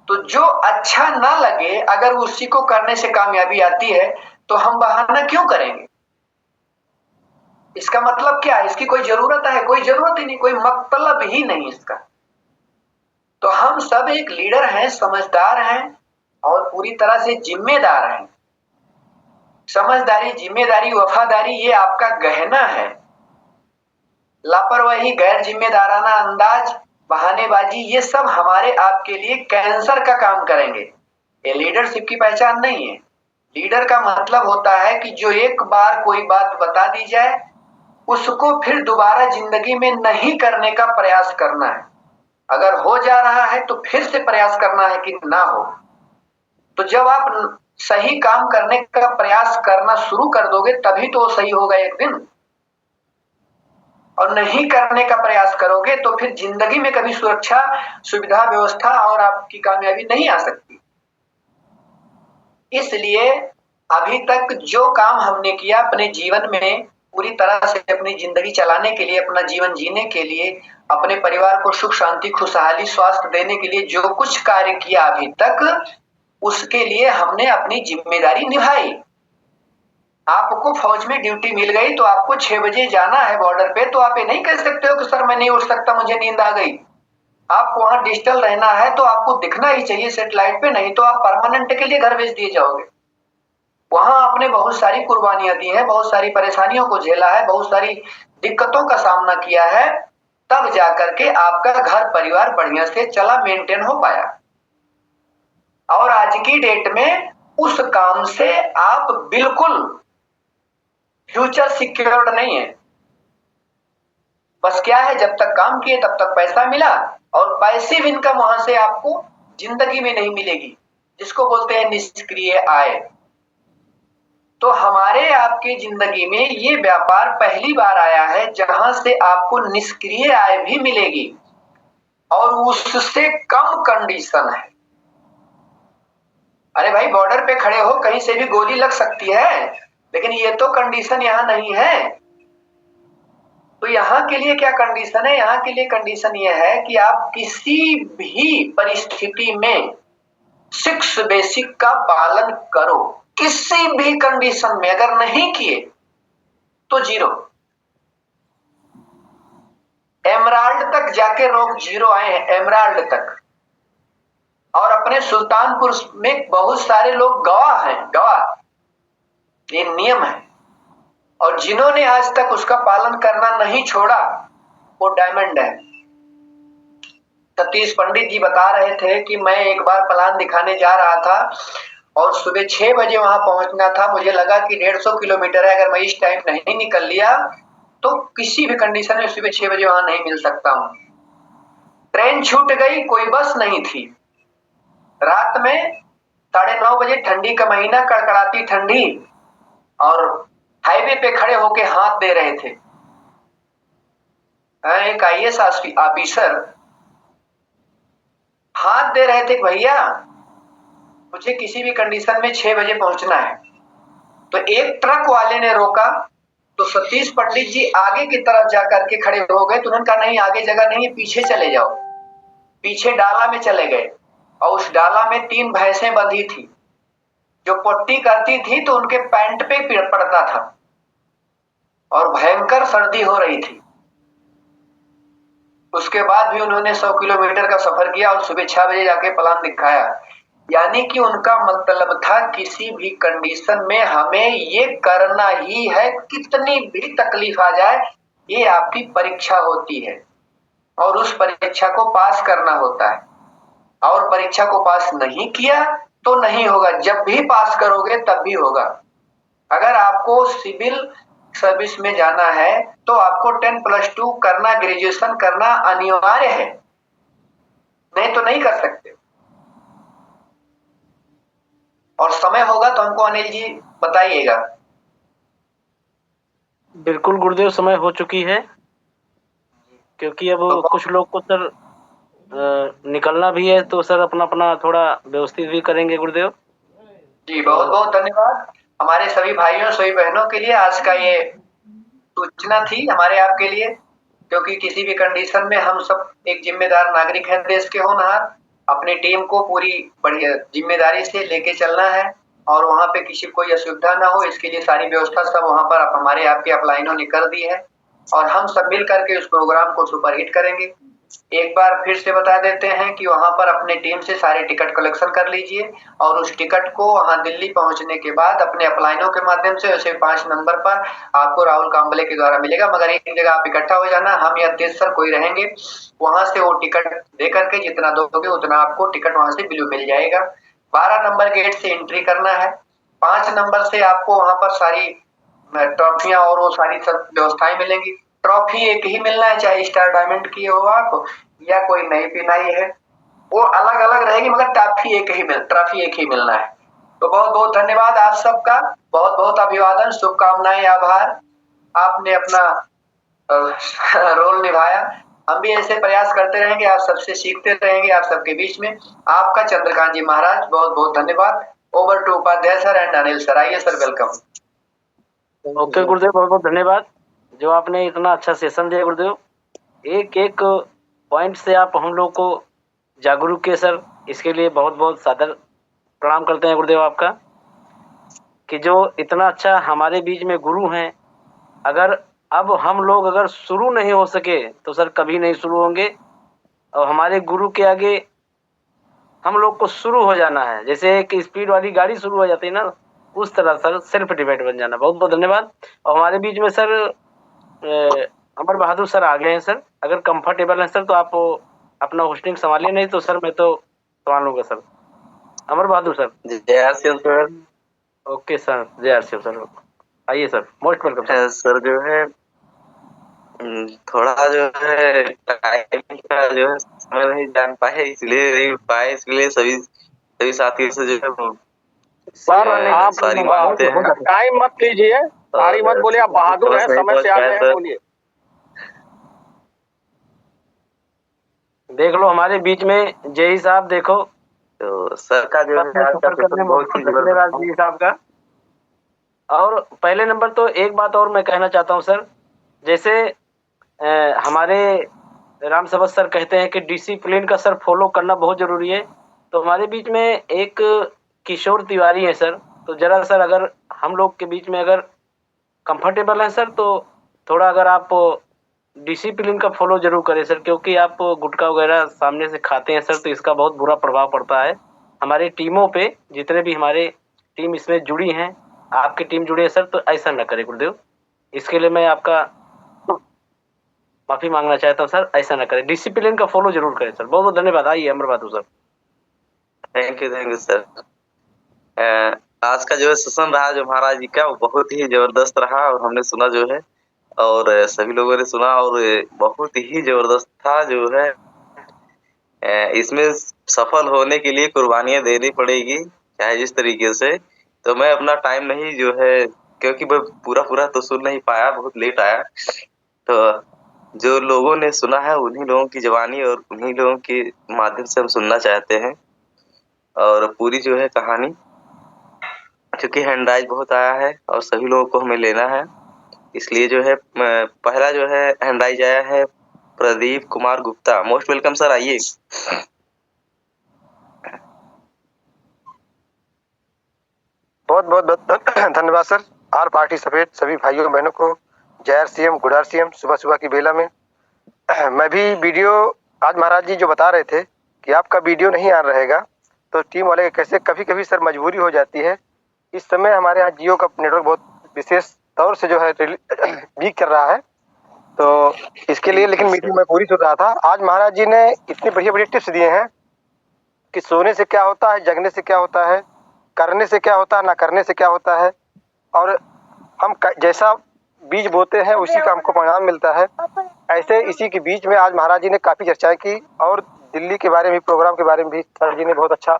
तो जो अच्छा ना लगे अगर उसी को करने से कामयाबी आती है तो हम बहाना क्यों करेंगे? इसका मतलब क्या है? इसकी कोई जरूरत है? कोई जरूरत ही नहीं, कोई मतलब ही नहीं इसका। तो हम सब एक लीडर हैं, समझदार हैं और पूरी तरह से जिम्मेदार हैं। समझदारी, जिम्मेदारी, वफादारी ये आपका गहना है। लापरवाही, गैर जिम्मेदाराना अंदाज, बहानेबाजी, ये सब हमारे आपके लिए कैंसर का काम करेंगे। ये लीडरशिप की पहचान नहीं है। लीडर का मतलब होता है कि जो एक बार कोई बात बता दी जाए उसको फिर दोबारा जिंदगी में नहीं करने का प्रयास करना है। अगर हो जा रहा है तो फिर से प्रयास करना है कि ना हो। तो जब आप सही काम करने का प्रयास करना शुरू कर दोगे तभी तो सही होगा एक दिन। और नहीं करने का प्रयास करोगे तो फिर जिंदगी में कभी सुरक्षा, सुविधा, व्यवस्था और आपकी कामयाबी नहीं आ सकती। इसलिए अभी तक जो काम हमने किया अपने जीवन में, पूरी तरह से अपनी जिंदगी चलाने के लिए, अपना जीवन जीने के लिए, अपने परिवार को सुख, शांति, खुशहाली, स्वास्थ्य देने के लिए जो कुछ कार्य किया अभी तक, उसके लिए हमने अपनी जिम्मेदारी निभाई। आपको फौज में ड्यूटी मिल गई तो आपको 6 बजे जाना है बॉर्डर पे, तो आप ये नहीं कह सकते हो कि सर मैं नहीं उठ सकता, मुझे नींद आ गई। आपको वहां डिजिटल रहना है तो आपको दिखना ही चाहिए सेटेलाइट पे, नहीं तो आप परमानेंट के लिए घर भेज दिए जाओगे। वहां आपने बहुत सारी कुर्बानियां दी हैं, बहुत सारी परेशानियों को झेला है, बहुत सारी दिक्कतों का सामना किया है, तब जाकर के आपका घर परिवार बढ़िया से चला, मेंटेन हो पाया। और आज की डेट में उस काम से आप बिल्कुल फ्यूचर सिक्योर्ड नहीं है। बस क्या है, जब तक काम किए तब तक पैसा मिला, और पैसिव इनकम वहां से आपको जिंदगी में नहीं मिलेगी, जिसको बोलते हैं निष्क्रिय आय। तो हमारे आपकी जिंदगी में ये व्यापार पहली बार आया है जहां से आपको निष्क्रिय आय भी मिलेगी और उससे कम कंडीशन है। अरे भाई, बॉर्डर पे खड़े हो, कहीं से भी गोली लग सकती है, लेकिन ये तो कंडीशन यहाँ नहीं है। तो यहाँ के लिए क्या कंडीशन है? यहाँ के लिए कंडीशन ये है कि आप किसी भी परिस्थिति में 6 बेसिक का पालन करो। किसी भी कंडीशन में अगर नहीं किए तो 0। एमराल्ड तक जाके लोग 0 आए हैं, एमराल्ड तक। और अपने सुल्तानपुर में बहुत सारे लोग गवाह हैं, गवाह। ये नियम है, और जिन्होंने आज तक उसका पालन करना नहीं छोड़ा वो डायमंड है। सतीश पंडित जी बता रहे थे कि मैं एक बार प्लान दिखाने जा रहा था और सुबह 6 बजे वहां पहुंचना था। मुझे लगा कि 150 किलोमीटर है, अगर मैं इस टाइम नहीं निकल लिया तो किसी भी कंडीशन में सुबह 6 बजे वहां नहीं मिल सकता हूं। ट्रेन छूट गई, कोई बस नहीं थी। रात में 9:30 बजे, ठंडी का महीना, कड़कड़ाती ठंडी, और हाईवे पे खड़े होके हाथ दे रहे थे। एक IAS ऑफिसर हाथ दे रहे थे, भैया मुझे किसी भी कंडीशन में 6 बजे पहुंचना है। तो एक ट्रक वाले ने रोका तो सतीश पंडित जी आगे की तरफ जाकर के खड़े हो गए। तो उन्होंने कहा नहीं, आगे जगह नहीं है, पीछे चले जाओ। पीछे डाला में चले गए और उस डाला में 3 भैंसें बंधी थी जो पट्टी करती थी, तो उनके पैंट पे पड़ता था और भयंकर सर्दी हो रही थी। उसके बाद भी उन्होंने 100 किलोमीटर का सफर किया और सुबह 6 बजे जाके प्लान दिखाया। यानी कि उनका मतलब था किसी भी कंडीशन में हमें ये करना ही है, कितनी भी तकलीफ आ जाए। ये आपकी परीक्षा होती है और उस परीक्षा को पास करना होता है, और परीक्षा को पास नहीं किया तो नहीं होगा। जब भी पास करोगे तब भी होगा। अगर आपको सिविल सर्विस में जाना है तो आपको 10+2 करना, ग्रेजुएशन करना अनिवार्य है, नहीं तो नहीं कर सकते। और समय होगा तो हमको अनिल जी बताइएगा। बिल्कुल गुरुदेव, समय हो चुकी है, क्योंकि अब तो कुछ लोग को सर निकलना भी है, तो सर अपना अपना थोड़ा व्यवस्थित भी करेंगे गुरुदेव। जी बहुत बहुत धन्यवाद हमारे सभी भाइयों सभी बहनों के लिए। आज का ये सूचना थी हमारे आपके लिए, क्योंकि किसी भी कंडीशन में हम सब एक जिम्मेदार नागरिक हैं, देश के होनहार। अपनी टीम को पूरी बढ़िया जिम्मेदारी से लेके चलना है और वहाँ पे किसी कोई असुविधा ना हो, इसके लिए सारी व्यवस्था सब वहाँ पर हमारे आपके अपलाइनों ने कर दी है और हम सब मिल करके उस प्रोग्राम को सुपरहिट करेंगे। एक बार फिर से बता देते हैं कि वहाँ पर अपने टीम से सारे टिकट कलेक्शन कर लीजिए और उस टिकट को वहाँ दिल्ली पहुँचने के बाद अपने अपलाइनों के माध्यम से वैसे 5 नंबर पर आपको राहुल काम्बले के द्वारा मिलेगा। मगर एक जगह आप इकट्ठा हो जाना, हम या तेज सर कोई रहेंगे, वहाँ से वो टिकट दे करके जितना दोगे उतना आपको टिकट वहाँ से ब्लू मिल जाएगा। 12 नंबर गेट से एंट्री करना है। 5 नंबर से आपको वहाँ पर सारी ट्रॉफियां और वो सारी सब व्यवस्थाएं मिलेंगी। ट्रॉफी एक ही मिलना है, चाहे स्टार डायमंड की हो आप या कोई नई पिनाई है, वो अलग अलग रहेगी, मगर ट्रॉफी एक ही मिलना है। तो बहुत बहुत धन्यवाद आप सबका, बहुत बहुत अभिवादन, शुभकामनाएं, आभार। आपने अपना रोल निभाया। हम भी ऐसे प्रयास करते रहेंगे, आप सबसे सीखते रहेंगे। आप सबके बीच में आपका चंद्रकांत जी महाराज, बहुत बहुत धन्यवाद। Over to Upadhyay sir and Anil sir. आइए सर, वेलकम। ओके गुरुदेव, बहुत बहुत धन्यवाद जो आपने इतना अच्छा सेशन दिया गुरुदेव। एक एक पॉइंट से आप हम लोग को जागरूक किए सर, इसके लिए बहुत बहुत सादर प्रणाम करते हैं गुरुदेव आपका, कि जो इतना अच्छा हमारे बीच में गुरु हैं। अगर अब हम लोग अगर शुरू नहीं हो सके तो सर कभी नहीं शुरू होंगे, और हमारे गुरु के आगे हम लोग को शुरू हो जाना है, जैसे एक स्पीड वाली गाड़ी शुरू हो जाती है ना, उस तरह सर सेल्फ डिपेंड बन जाना। बहुत बहुत धन्यवाद। और हमारे बीच में सर अमर बहादुर सर आ गए हैं सर, अगर कंफर्टेबल है सर तो आप अपना होस्टिंग संभालिए, नहीं तो सर मैं तो संभाल लूंगा सर। अमर बहादुर सर। जय आरसीएम सर। ओके सर, जय आरसीएम सर। आइए sir, most welcome sir. Sir जो है थोड़ा जो है टाइम का जो है समय नहीं जान पाए, इसलिए नहीं पाए, इसलिए सभी साथियों से जो है सर आप सारी बातें टाइम मत लीजिए, सारी मत बोलिए, आप बहादुर हैं, समय से आ गए हैं, बोलिए। देख लो हमारे बीच में जय साहब, देखो तो सर का जो है आज का पेपर बहुत ही धन्यवाद जी साहब का। और पहले नंबर तो एक बात और मैं कहना चाहता हूँ सर, जैसे हमारे राम सबत सर कहते हैं कि डिसिप्लिन का सर फॉलो करना बहुत जरूरी है। तो हमारे बीच में एक किशोर तिवारी है सर, तो जरा सर अगर हम लोग के बीच में अगर कंफर्टेबल है सर, तो थोड़ा अगर आप डिसिप्लिन का फॉलो जरूर करें सर, क्योंकि आप गुटखा वगैरह सामने से खाते हैं सर, तो इसका बहुत बुरा प्रभाव पड़ता है हमारी टीमों पे। जितने भी हमारे टीम इसमें जुड़ी हैं, आपकी टीम जुड़ी है सर, तो ऐसा न करें गुरुदेव। इसके लिए मैं आपका माफी मांगना चाहता हूँ सर, ऐसा न करें, डिसिप्लिन का फॉलो जरूर करें सर। बहुत बहुत धन्यवाद। आइए अमर Bahadur sir. Thank you sir. आज का जो है सेशन रहा जो महाराज जी का, वो बहुत ही जबरदस्त रहा और हमने सुना जो है, और सभी लोगों ने सुना और बहुत ही जबरदस्त था जो है। इसमें सफल होने के लिए कुर्बानियां देनी पड़ेगी, चाहे जिस तरीके से। तो मैं अपना टाइम नहीं जो है, क्योंकि मैं पूरा तो सुन नहीं पाया, बहुत लेट आया। तो जो लोगों ने सुना है उन्हीं लोगों की जवानी और उन्हीं लोगों के माध्यम से हम सुनना चाहते हैं। और पूरी जो है कहानी, क्योंकि हैंडराइज बहुत आया है और सभी लोगों को हमें लेना है, इसलिए जो है पहला जो है हैंडराइज आया है Pradeep Kumar Gupta. Most welcome sir, आइए। बहुत बहुत धन्यवाद सर। आर पार्टी सफेद सभी भाइयों बहनों को जय आरसीएम, गुड आरसीएम। सुबह सुबह की बेला में मैं भी वीडियो, आज महाराज जी जो बता रहे थे कि आपका वीडियो नहीं आ रहेगा, तो टीम वाले कैसे कभी कभी सर मजबूरी हो जाती है। इस समय हमारे यहाँ जियो का नेटवर्क बहुत विशेष तौर से जो है वीक कर रहा है, तो इसके लिए लेकिन मीटिंग में पूरी सुन रहा था। आज महाराज जी ने इतनी बढ़िया बढ़िया टिप्स दिए हैं कि सोने से क्या होता है, जगने से क्या होता है, करने से क्या होता है, ना करने से क्या होता है, और हम जैसा बीज बोते हैं उसी का हमको परिणाम मिलता है। ऐसे इसी के बीच में आज महाराज जी ने काफ़ी चर्चाएं की और दिल्ली के बारे में, प्रोग्राम के बारे में भी सर जी ने बहुत अच्छा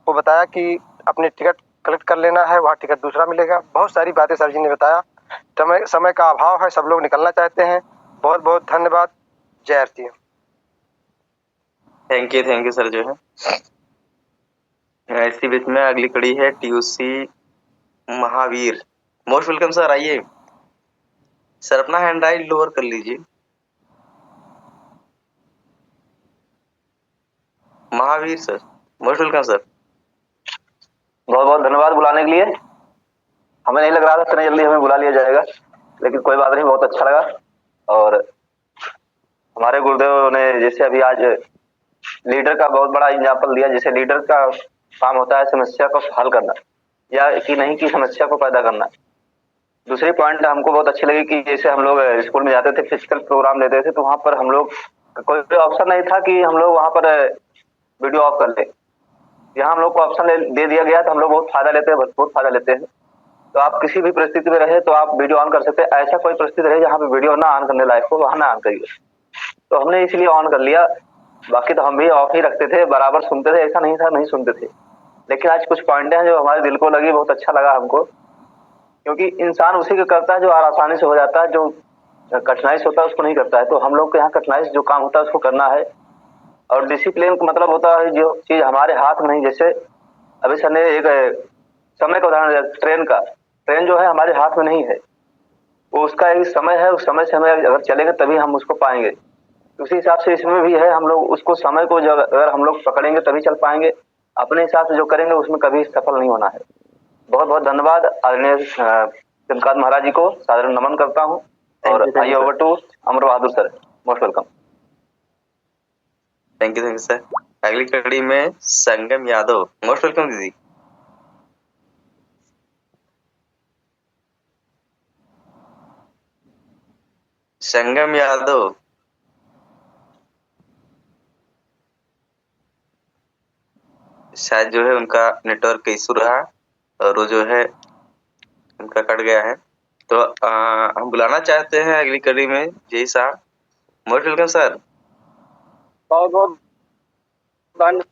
वो बताया कि अपने टिकट कलेक्ट कर लेना है, वहाँ टिकट दूसरा मिलेगा। बहुत सारी बातें सर जी ने बताया। समय का अभाव है, सब लोग निकलना चाहते हैं। बहुत बहुत धन्यवाद। जय आरसीएम। Thank you sir. जो है इसी बीच में अगली कड़ी है टीयूसी महावीर। मोस्ट वेलकम सर, आइए सर, अपना हैंड राइट लोअर कर लीजिए। Mahavir sir, most welcome sir. बहुत बहुत धन्यवाद बुलाने के लिए। हमें नहीं लग रहा था इतनी जल्दी हमें बुला लिया जाएगा, लेकिन कोई बात नहीं, बहुत अच्छा लगा। और हमारे गुरुदेव ने जैसे अभी आज लीडर का बहुत बड़ा एग्जाम्पल दिया, जैसे लीडर का काम होता है समस्या को हल करना, या कि नहीं कि समस्या को पैदा करना। दूसरी पॉइंट हमको बहुत अच्छी लगी कि जैसे हम लोग स्कूल में जाते थे, फिजिकल प्रोग्राम लेते थे, तो वहाँ पर हम लोग कोई ऑप्शन नहीं था कि हम लोग वहाँ पर वीडियो ऑफ कर ले। यहाँ हम लोग को ऑप्शन दे दिया गया, तो हम लोग बहुत फायदा लेते हैं, बहुत फायदा लेते हैं। तो आप किसी भी परिस्थिति में रहे तो आप वीडियो ऑन कर सकते हैं। ऐसा कोई परिस्थिति रहे जहाँ पे वीडियो ना ऑन करने लायक हो, वहाँ ना ऑन करिए। तो हमने इसलिए ऑन कर लिया, बाकी तो हम भी ऑफ ही रखते थे, बराबर सुनते थे, ऐसा नहीं था नहीं सुनते थे। लेकिन आज कुछ पॉइंट हैं जो हमारे दिल को लगी, बहुत अच्छा लगा हमको, क्योंकि इंसान उसी को करता है जो आसानी से हो जाता है, जो कठिनाई से होता है उसको नहीं करता है। तो हम लोग के यहाँ कठिनाई से जो काम होता है उसको करना है। और डिसिप्लिन का मतलब होता है जो चीज हमारे हाथ में नहीं, जैसे अभी सर ने एक समय का उदाहरण दिया, ट्रेन का। ट्रेन जो है हमारे हाथ में नहीं है, वो उसका एक समय है, उस समय से हमें अगर चलेंगे तभी हम उसको पाएंगे। उसी हिसाब से इसमें भी है, हम लोग उसको समय को जब अगर हम लोग पकड़ेंगे तभी चल पाएंगे। अपने हिसाब से जो करेंगे उसमें कभी सफल नहीं होना है। बहुत बहुत धन्यवाद। आदरणीय चंद्रकांत महाराज जी को सादर नमन करता हूँ। और आइए over to Amar Bahadur sir, most welcome. Thank you sir. अगली कड़ी में संगम यादव, मोस्ट वेलकम दीदी। संगम यादव, शायद जो है उनका नेटवर्क इशू रहा और वो जो है उनका कट गया है। तो हम बुलाना चाहते हैं अगली कड़ी में जय साहब, मोस्ट वेलकम सर। बहुत बहुत धन्यवाद।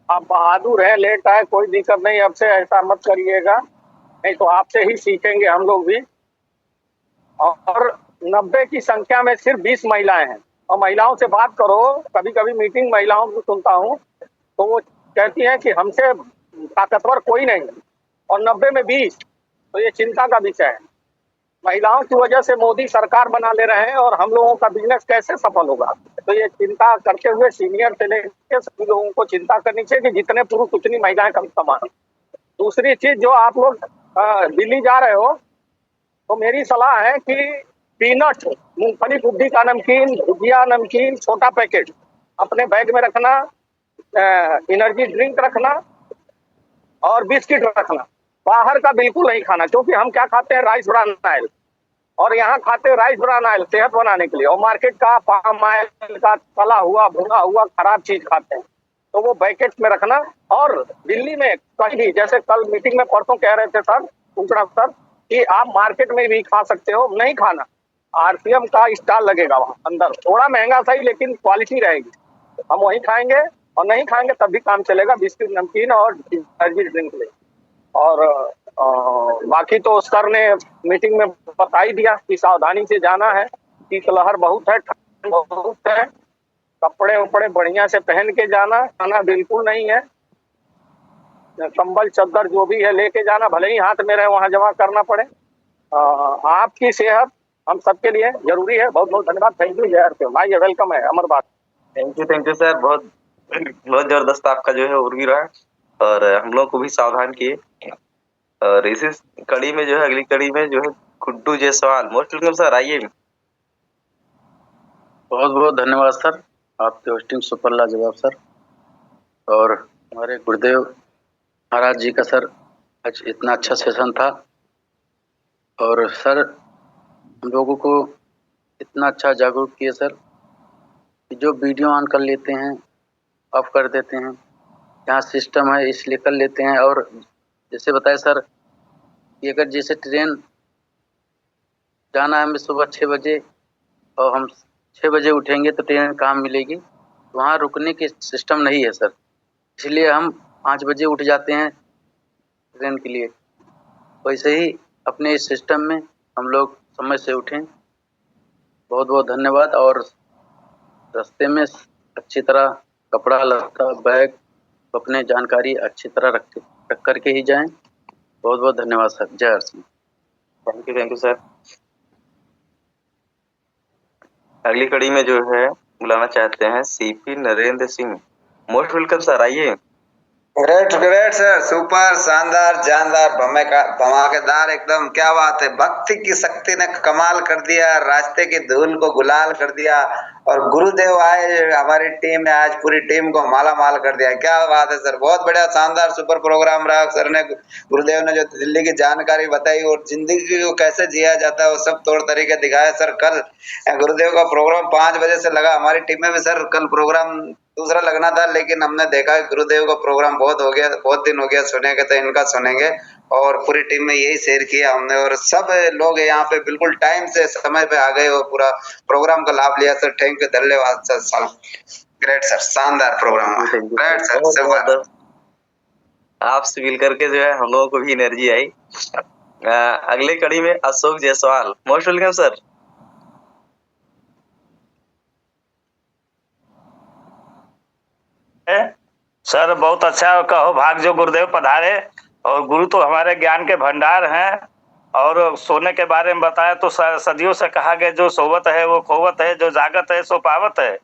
आप बहादुर हैं, लेट आए कोई दिक्कत नहीं, अब से ऐसा मत करिएगा, नहीं तो आपसे ही सीखेंगे हम लोग भी। और 90 की संख्या में सिर्फ 20 महिलाएं हैं, और महिलाओं से बात करो, कभी कभी मीटिंग महिलाओं को सुनता हूँ तो वो कहती हैं कि हमसे ताकतवर कोई नहीं, और 90 में 20, तो ये चिंता का विषय है। महिलाओं की वजह से मोदी सरकार बना ले रहे हैं, और हम लोगों का बिजनेस कैसे सफल होगा। तो ये चिंता करते हुए सीनियर से लेकर सभी लोगों को चिंता करनी चाहिए कि जितने पुरुष उतनी महिलाएं कम समान। दूसरी चीज, जो आप लोग दिल्ली जा रहे हो, तो मेरी सलाह है कि पीनट, मूंगफली गुड्डी का नमकीन, भुजिया नमकीन, छोटा पैकेट अपने बैग में रखना, एनर्जी ड्रिंक रखना और बिस्किट रखना। बाहर का बिल्कुल नहीं खाना, क्योंकि हम क्या खाते हैं, राइस ब्रान ऑयल, और यहाँ खाते हैं राइस ब्रान ऑयल सेहत बनाने के लिए, और मार्केट का पाम ऑयल का तला हुआ भुना हुआ खराब चीज खाते हैं। तो वो पैकेट में रखना। और दिल्ली में कहीं भी, जैसे कल मीटिंग में परसों कह रहे थे सर उनका सर कि आप मार्केट में भी खा सकते हो, नहीं खाना। आरसीएम का स्टॉल लगेगा वहाँ अंदर, थोड़ा महंगा सही लेकिन क्वालिटी रहेगी, हम वहीं खाएंगे, और नहीं खाएंगे तब भी काम चलेगा, बिस्किट नमकीन और एनर्जी ड्रिंक ले। और बाकी तो सर ने मीटिंग में बता ही दिया कि सावधानी से जाना है, शीतलहर बहुत है, ठंड बहुत है, कपड़े उपड़े बढ़िया से पहन के जाना, खाना बिल्कुल नहीं है, कंबल चद्दर जो भी है लेके जाना, भले ही हाथ में रहे वहाँ जमा करना पड़े। आपकी सेहत हम सबके लिए जरूरी है। बहुत बहुत धन्यवाद। Thank you. जय भाई, वेलकम है अमर बात। Thank you sir. बहुत बहुत जबरदस्त आपका जो है ओवरव्यू रहा, और हम लोग को भी सावधान किए। और इसी कड़ी में जो है अगली कड़ी में जो है Guddu Jaiswal, most welcome sir, आइए। बहुत बहुत धन्यवाद सर, आपकी होस्टिंग सुपर लाजवाब सर। और हमारे गुरुदेव महाराज जी का सर आज इतना अच्छा सेशन था और सर हम लोगों को इतना अच्छा जागरूक किए सर कि जो वीडियो ऑन कर लेते हैं, ऑफ कर देते हैं, यहाँ सिस्टम है इसलिए कर लेते हैं। और जैसे बताए सर कि अगर जैसे ट्रेन जाना है हमें सुबह 6 बजे और हम 6 बजे उठेंगे तो ट्रेन कहाँ मिलेगी, वहाँ रुकने की सिस्टम नहीं है सर, इसलिए हम 5 बजे उठ जाते हैं ट्रेन के लिए। वैसे ही अपने इस सिस्टम में हम लोग समय से उठें। बहुत बहुत धन्यवाद। और रास्ते में अच्छी तरह कपड़ा लत्ता बैग अपने जानकारी अच्छी तरह रख करके ही जाएं। बहुत बहुत धन्यवाद sir. Jai Har Singh. Thank you sir. अगली कड़ी में जो है बुलाना चाहते हैं CP Narendra Singh. Most welcome sir, आइए। ग्रेट ग्रेट सर, सुपर, शानदार, जानदार, धमाकेदार एकदम। क्या बात है, भक्ति की शक्ति ने कमाल कर दिया, रास्ते की धूल को गुलाल कर दिया और गुरुदेव आए हमारी टीम ने, आज पूरी टीम को माला माल कर दिया। क्या बात है सर, बहुत बढ़िया, शानदार, सुपर प्रोग्राम रहा। सर ने, गुरुदेव ने जो दिल्ली की जानकारी बताई और जिंदगी को कैसे जिया जाता है वो सब तौर तरीके दिखाए। सर कल गुरुदेव का प्रोग्राम 5 बजे से लगा, हमारी टीम में भी सर कल प्रोग्राम दूसरा लगना था, लेकिन हमने देखा गुरुदेव का प्रोग्राम बहुत हो गया, बहुत दिन हो गया सुने के, तो इनका सुनेंगे और पूरी टीम में यही शेयर किया हमने और सब लोग यहाँ पे बिल्कुल टाइम से समय पे आ गए और पूरा प्रोग्राम का लाभ लिया। सर थैंक यू, धन्यवाद सर। ग्रेट सर, शानदार प्रोग्राम, ग्रेट सर, सुपर। आपसे मिल करके जो है हम लोगों को भी एनर्जी आई। अगले कड़ी में Ashok Jaiswal. Most welcome sir. Sir बहुत अच्छा कहो भाग जो गुरुदेव पधारे, और गुरु तो हमारे ज्ञान के भंडार हैं। और सोने के बारे में बताया तो सदियों से कहा गया जो सोवत है वो खोवत है, जो जागत है सो पावत है।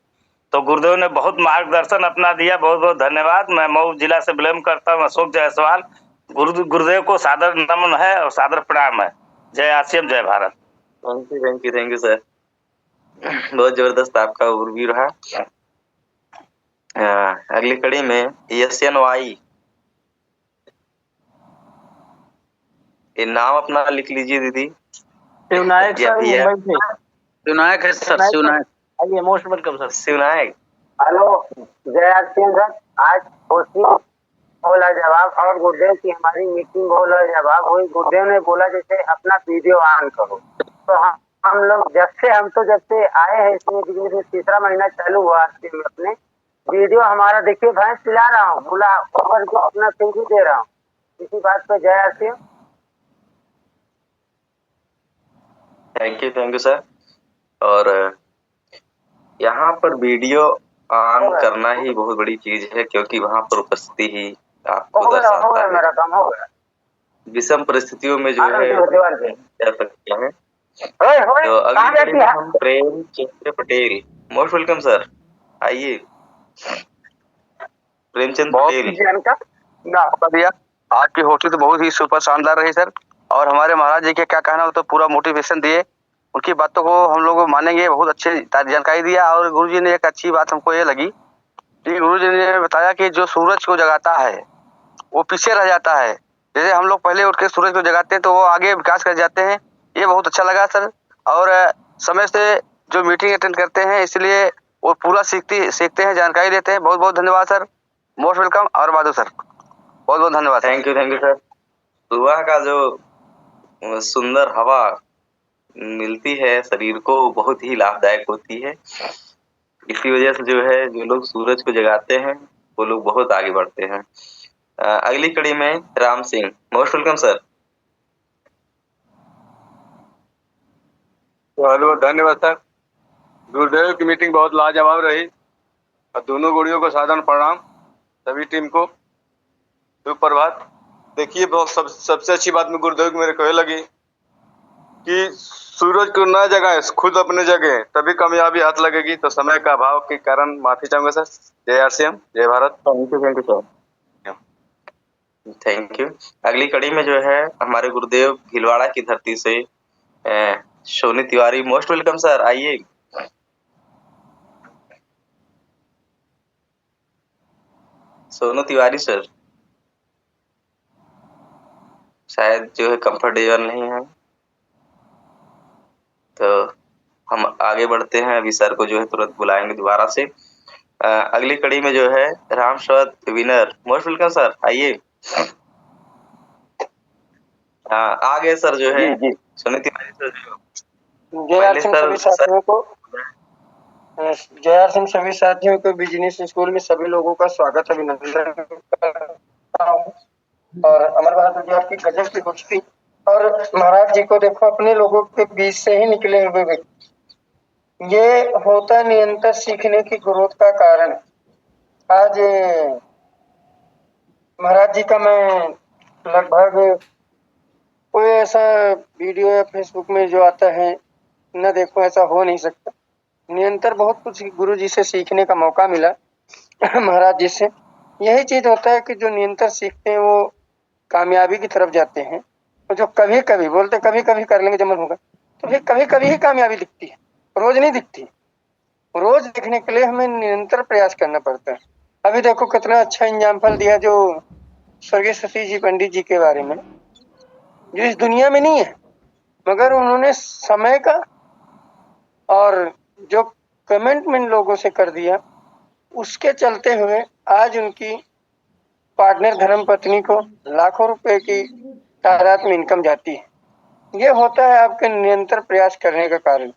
तो गुरुदेव ने बहुत मार्गदर्शन अपना दिया, बहुत बहुत धन्यवाद। मैं मऊ जिला से बिलोंग करता हूँ, अशोक जायसवाल। गुरुदेव को सादर नमन है और सादर प्रणाम है। जय आसियम, जय भारत। Thank you sir. बहुत जबरदस्त आपका ओवरव्यू रहा। अगली कड़ी में YSNY। ये नाम अपना लिख लीजिए दीदी। शिवनायक सर, मुंबई से। शिवनायक है सर, शिवनायक। आइए, most welcome sir. Shivnayak. Hello, जय सिंह सर। आज बोला जवाब और गुरुदेव की हमारी मीटिंग बोला जवाब हुई। गुरुदेव ने बोला जैसे अपना वीडियो ऑन करो, तो हम लोग जब से आए हैं इसमें तीसरा महीना चालू हुआ में अपने वीडियो हमारा देखिए, भैंस पिला रहा हूँ, बोला ऊपर को अपना सिंह दे रहा हूँ। इसी बात पे जय सिंह। Thank you sir. और यहाँ पर वीडियो ऑन करना ही बहुत बड़ी चीज है, क्योंकि वहाँ पर उपस्थिति ही आपको दर्शाता है। मेरा काम हो गया। विषम परिस्थितियों में जो है जा सकते हैं। तो अगली हम Premchandra Patel. Most welcome sir, आइए। प्रेमचंद पटेल। आपकी होटल तो बहुत ही सुपर शानदार रही सर, और हमारे महाराज जी के क्या कहना हो तो पूरा मोटिवेशन दिए, उनकी बातों को हम लोग मानेंगे। बहुत अच्छी जानकारी दिया। और गुरुजी ने एक अच्छी बात हमको ये लगी कि गुरुजी ने बताया कि जो सूरज को जगाता है वो पीछे रह जाता है। जैसे हम लोग पहले उठ के सूरज को जगाते हैं तो वो आगे विकास कर जाते हैं। ये बहुत अच्छा लगा सर। और समय से जो मीटिंग अटेंड करते हैं इसलिए वो पूरा सीखते हैं, जानकारी लेते हैं। बहुत बहुत धन्यवाद सर, मोस्ट वेलकम। और बादू सर, बहुत बहुत धन्यवाद। Thank you sir. सुबह का जो सुंदर हवा मिलती है शरीर को, बहुत ही लाभदायक होती है। इसी वजह से जो है जो लोग सूरज को जगाते हैं वो लोग बहुत आगे बढ़ते हैं। अगली कड़ी में Ram Singh. Most welcome sir. धन्यवाद सर। गुरुदेव की मीटिंग बहुत लाजवाब रही और दोनों गुरुओं को साधारण प्रणाम, सभी टीम को सुप्रभात। देखिए, बहुत सबसे अच्छी बात में गुरुदेव की मेरे को लगी कि सूरज को न जगाए, खुद अपने जगह, तभी कामयाबी हाथ लगेगी। तो समय का अभाव के कारण माफी चाहूंगा सर। जय आरसीएम, जय Bharat. Thank you sir. Thank you. अगली कड़ी में जो है हमारे गुरुदेव भीलवाड़ा की धरती से Soni Tiwari. Most welcome sir, आइए। सोनू तिवारी सर शायद जो है कंफर्टेबल नहीं है, तो हम आगे बढ़ते हैं। अभी सर को जो है तुरंत बुलाएंगे दोबारा से। अगली कड़ी में जो है राम शरद विनर, मोस्ट वेलकम सर, आइए। हाँ आ गए सर जो है जी सोनू तिवारी सर जो जय पहले सिंह सर सभी साथियों को जय सिंह सभी साथियों को बिजनेस स्कूल में सभी लोगों का स्वागत अभिनंदन करता हूँ। और अमर बहादुर जी आपकी गजब की कुश्ती, और महाराज जी को देखो अपने लोगों के बीच से ही निकले हुए व्यक्ति, ये होता निरंतर सीखने की ग्रोथ का कारण। आज महाराज जी का मैं लगभग कोई ऐसा वीडियो या फेसबुक में जो आता है न देखो, ऐसा हो नहीं सकता। निरंतर बहुत कुछ गुरु जी से सीखने का मौका मिला महाराज जी से। यही चीज होता है कि जो निरंतर सीखते हैं वो कामयाबी की तरफ जाते हैं, और जो कभी कभी बोलते कभी कभी कर लेंगे जब मन होगा, तो फिर कभी कभी ही कामयाबी दिखती है, रोज नहीं दिखती। रोज दिखने के लिए हमें निरंतर प्रयास करना पड़ता है। अभी देखो कितना अच्छा एग्जाम्पल दिया जो स्वर्गीय सतीश जी पंडित जी के बारे में, जो इस दुनिया में नहीं है, मगर उन्होंने समय का और जो कमिटमेंट लोगों से कर दिया, उसके चलते हुए आज उनकी पार्टनर धर्म पत्नी को लाखों रुपए की तादाद में इनकम जाती है। ये होता है आपके निरंतर प्रयास करने का कारण।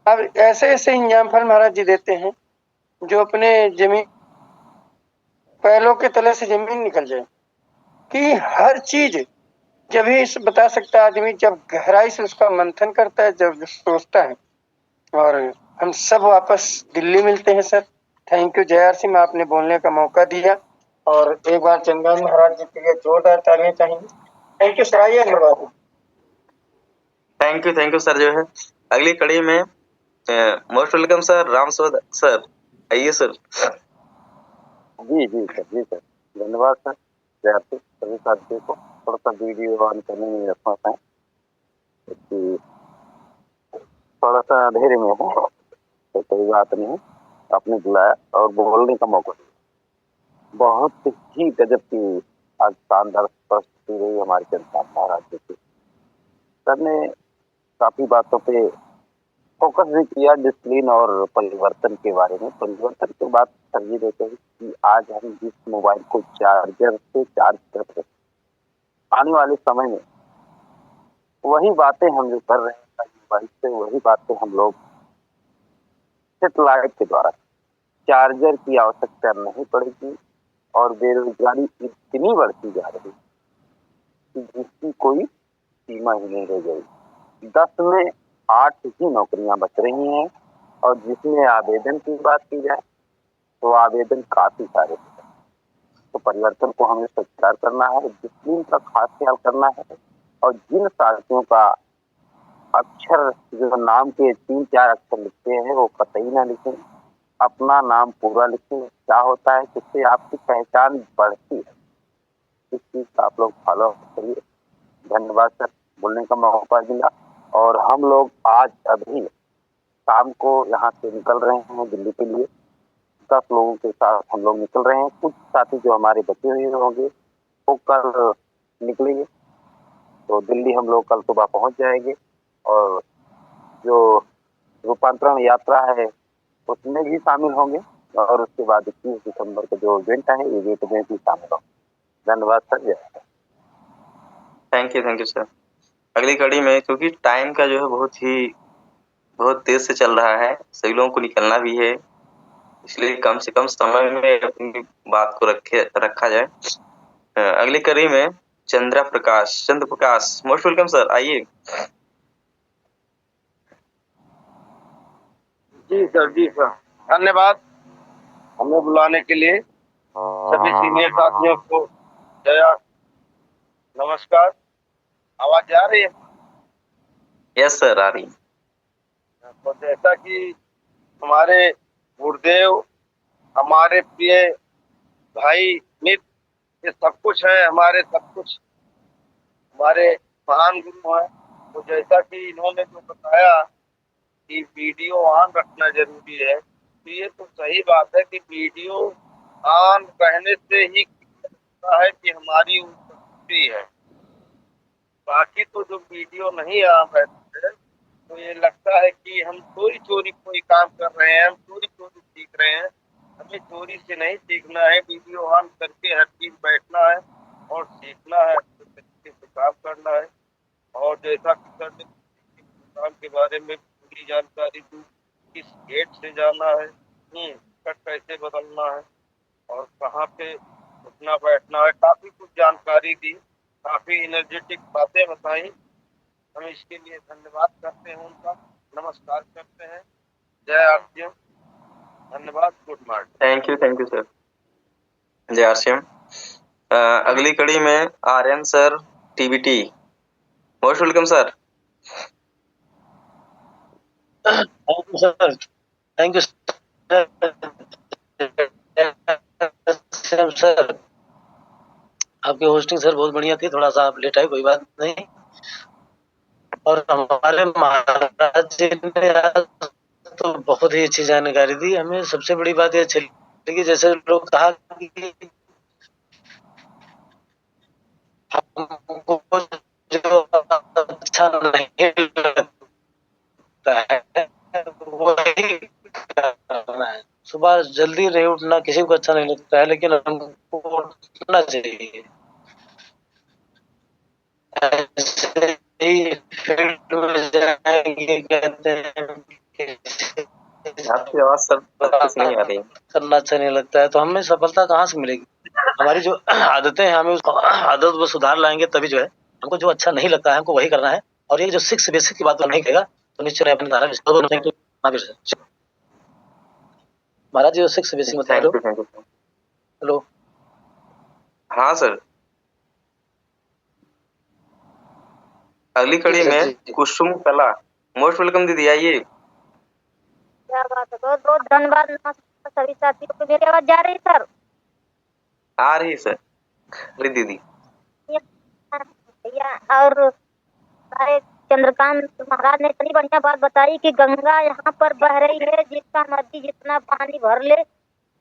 अब ऐसे ऐसे एग्जाम्पल महाराज जी देते हैं जो अपने जमीन पैरों के तले से जमीन निकल जाए, कि हर चीज जब ही इस बता सकता आदमी जब गहराई से उसका मंथन करता है, जब सोचता है। और हम सब वापस दिल्ली मिलते हैं सर। थैंक यू जय सिंह, आपने बोलने का मौका दिया, और एक बार चंद्रकांत महाराज जी के लिए जोरदार तालियां चाहिए। थैंक यू सर, आइए धन्यवाद। थैंक यू सर जो है अगली कड़ी में मोस्ट वेलकम सर राम शरद सर, आइए सर। जी सर धन्यवाद सर। जय सिंह सभी साथियों को थोड़ा सा वीडियो ऑन करने में रखना था, क्योंकि थोड़ा सा अंधेरे में है, तो कोई बात नहीं, आपने बुलाया और बोलने का मौका दिया। बहुत ही गजब की आज शानदार प्रस्तुति रही हमारे चंद्रकांत महाराज जी की। सर ने काफी बातों पे फोकस भी किया, डिसिप्लिन और परिवर्तन के बारे में। परिवर्तन की बात कर ही देते हैं कि आज हम जिस मोबाइल को चार्जर से चार्ज करते हैं, आने वाले समय में वही बातें हम जो कर रहे हैं मोबाइल से, वही बातें हम लोग सेटेलाइट के द्वारा, चार्जर की आवश्यकता नहीं पड़ेगी। और बेरोजगारी इतनी बढ़ती जा रही है कि जिसकी कोई सीमा ही नहीं रह गई। 10 में 8 ही नौकरियां बच रही हैं, और जिसमें आवेदन की बात की जाए तो आवेदन काफी सारे हैं। तो परिवर्तन को हमें स्वीकार करना है, डिसिप्लिन का खास ख्याल करना है, और जिन साथियों का अक्षर जो नाम के 3-4 अक्षर लिखते हैं वो कतई ना लिखें, अपना नाम पूरा लिखें। क्या होता है, जिससे आपकी पहचान बढ़ती है। इस चीज का आप लोग फॉलो करिए। धन्यवाद सर, बोलने का मौका मिला। और हम लोग आज अभी शाम को यहाँ से निकल रहे हैं दिल्ली के लिए। 10 लोगों के साथ हम लोग निकल रहे हैं। कुछ साथी जो हमारे बचे हुए होंगे वो कल निकलेंगे, तो दिल्ली हम लोग कल सुबह पहुंच जाएंगे। और जो रूपांतरण यात्रा है उसमें भी शामिल होंगे, और उसके बाद 21 दिसंबर का जो इवेंट है इवेंट में भी शामिल होंगे। धन्यवाद सर, जय। Thank you sir. अगली कड़ी में क्योंकि टाइम का जो है बहुत तेज से चल रहा है, सभी लोगों को निकलना भी है, इसलिए कम से कम समय में अपनी बात को रखा जाए। अगली कड़ी में चंद्र प्रकाश मोस्ट वेलकम सर, आइए। जी सर धन्यवाद हमें बुलाने के लिए। सभी सीनियर साथियों को जया नमस्कार। आवाज जा रही है? यस सर, आ रही। तो जैसा कि हमारे गुरुदेव, हमारे प्रिय भाई मित्र, ये सब कुछ है, हमारे सब कुछ हमारे महान गुरु हैं। तो जैसा कि इन्होंने जो बताया कि वीडियो ऑन रखना जरूरी है, तो ये तो सही बात है कि वीडियो ऑन रहने से ही लगता है कि हमारी उपस्थिति है। बाकी तो जो वीडियो नहीं आ रहे थे तो ये लगता है कि हम चोरी चोरी कोई काम कर रहे हैं, हम चोरी चोरी सीख रहे हैं। हमें चोरी से नहीं सीखना है, वीडियो ऑन करके हर चीज बैठना है और सीखना है, अच्छे तरीके से काम करना है। और जैसा कि सर ने काम के बारे में पूरी जानकारी दी, किस गेट से जाना है, टिकट कैसे बदलना है और कहाँ पे उठना बैठना है, काफी कुछ जानकारी दी, काफी एनर्जेटिक बातें बताई। हम इसके लिए धन्यवाद करते हैं उनका, नमस्कार करते हैं। जय आरसीएम, धन्यवाद, good morning. Thank you sir. जय आरसीएम। अगली कड़ी में Aryan sir, TBT. Most welcome sir. Thank you sir, thank you sir. आपकी होस्टिंग सर बहुत बढ़िया थी, थोड़ा सा आप लेट आए, कोई बात नहीं। और हमारे महाराज जी ने आज तो बहुत ही अच्छी जानकारी दी हमें। सबसे बड़ी बात ये अच्छी लगी, जैसे लोग कहा कि हमको जो अच्छा नहीं लगता है वही करना है। सुबह जल्दी नहीं उठना किसी को अच्छा नहीं लगता है, लेकिन हमको उठना चाहिए। ऐसे ही फील्ड में जाएंगे, कहते हैं आपकी आवाज सर कुछ नहीं आ रही। करना अच्छा नहीं लगता है, तो हमें सफलता कहाँ से मिलेगी? हमारी जो आदतें हैं, हमें उस आदत में सुधार लाएंगे तभी जो है हमको जो अच्छा नहीं लगता है हमको वही करना है। और ये जो 6 बेसिक की बात नहीं कहेगा तो निश्चय अपनी धारा महाराज जी 6 बेसिक में थैंक यू। हेलो। हाँ सर। अगली कड़ी में कुसुम कला। मोस्ट वेलकम दीदी, आइए। क्या बात है, बहुत बहुत धन्यवाद सभी साथियों को। मेरी आवाज जा रही है सर? आ रही है सर। अरे दीदी भैया और हमारे चंद्रकांत महाराज ने इतनी बढ़िया बात बताई कि गंगा यहाँ पर बह रही है, जिसका मर्जी जितना पानी भर ले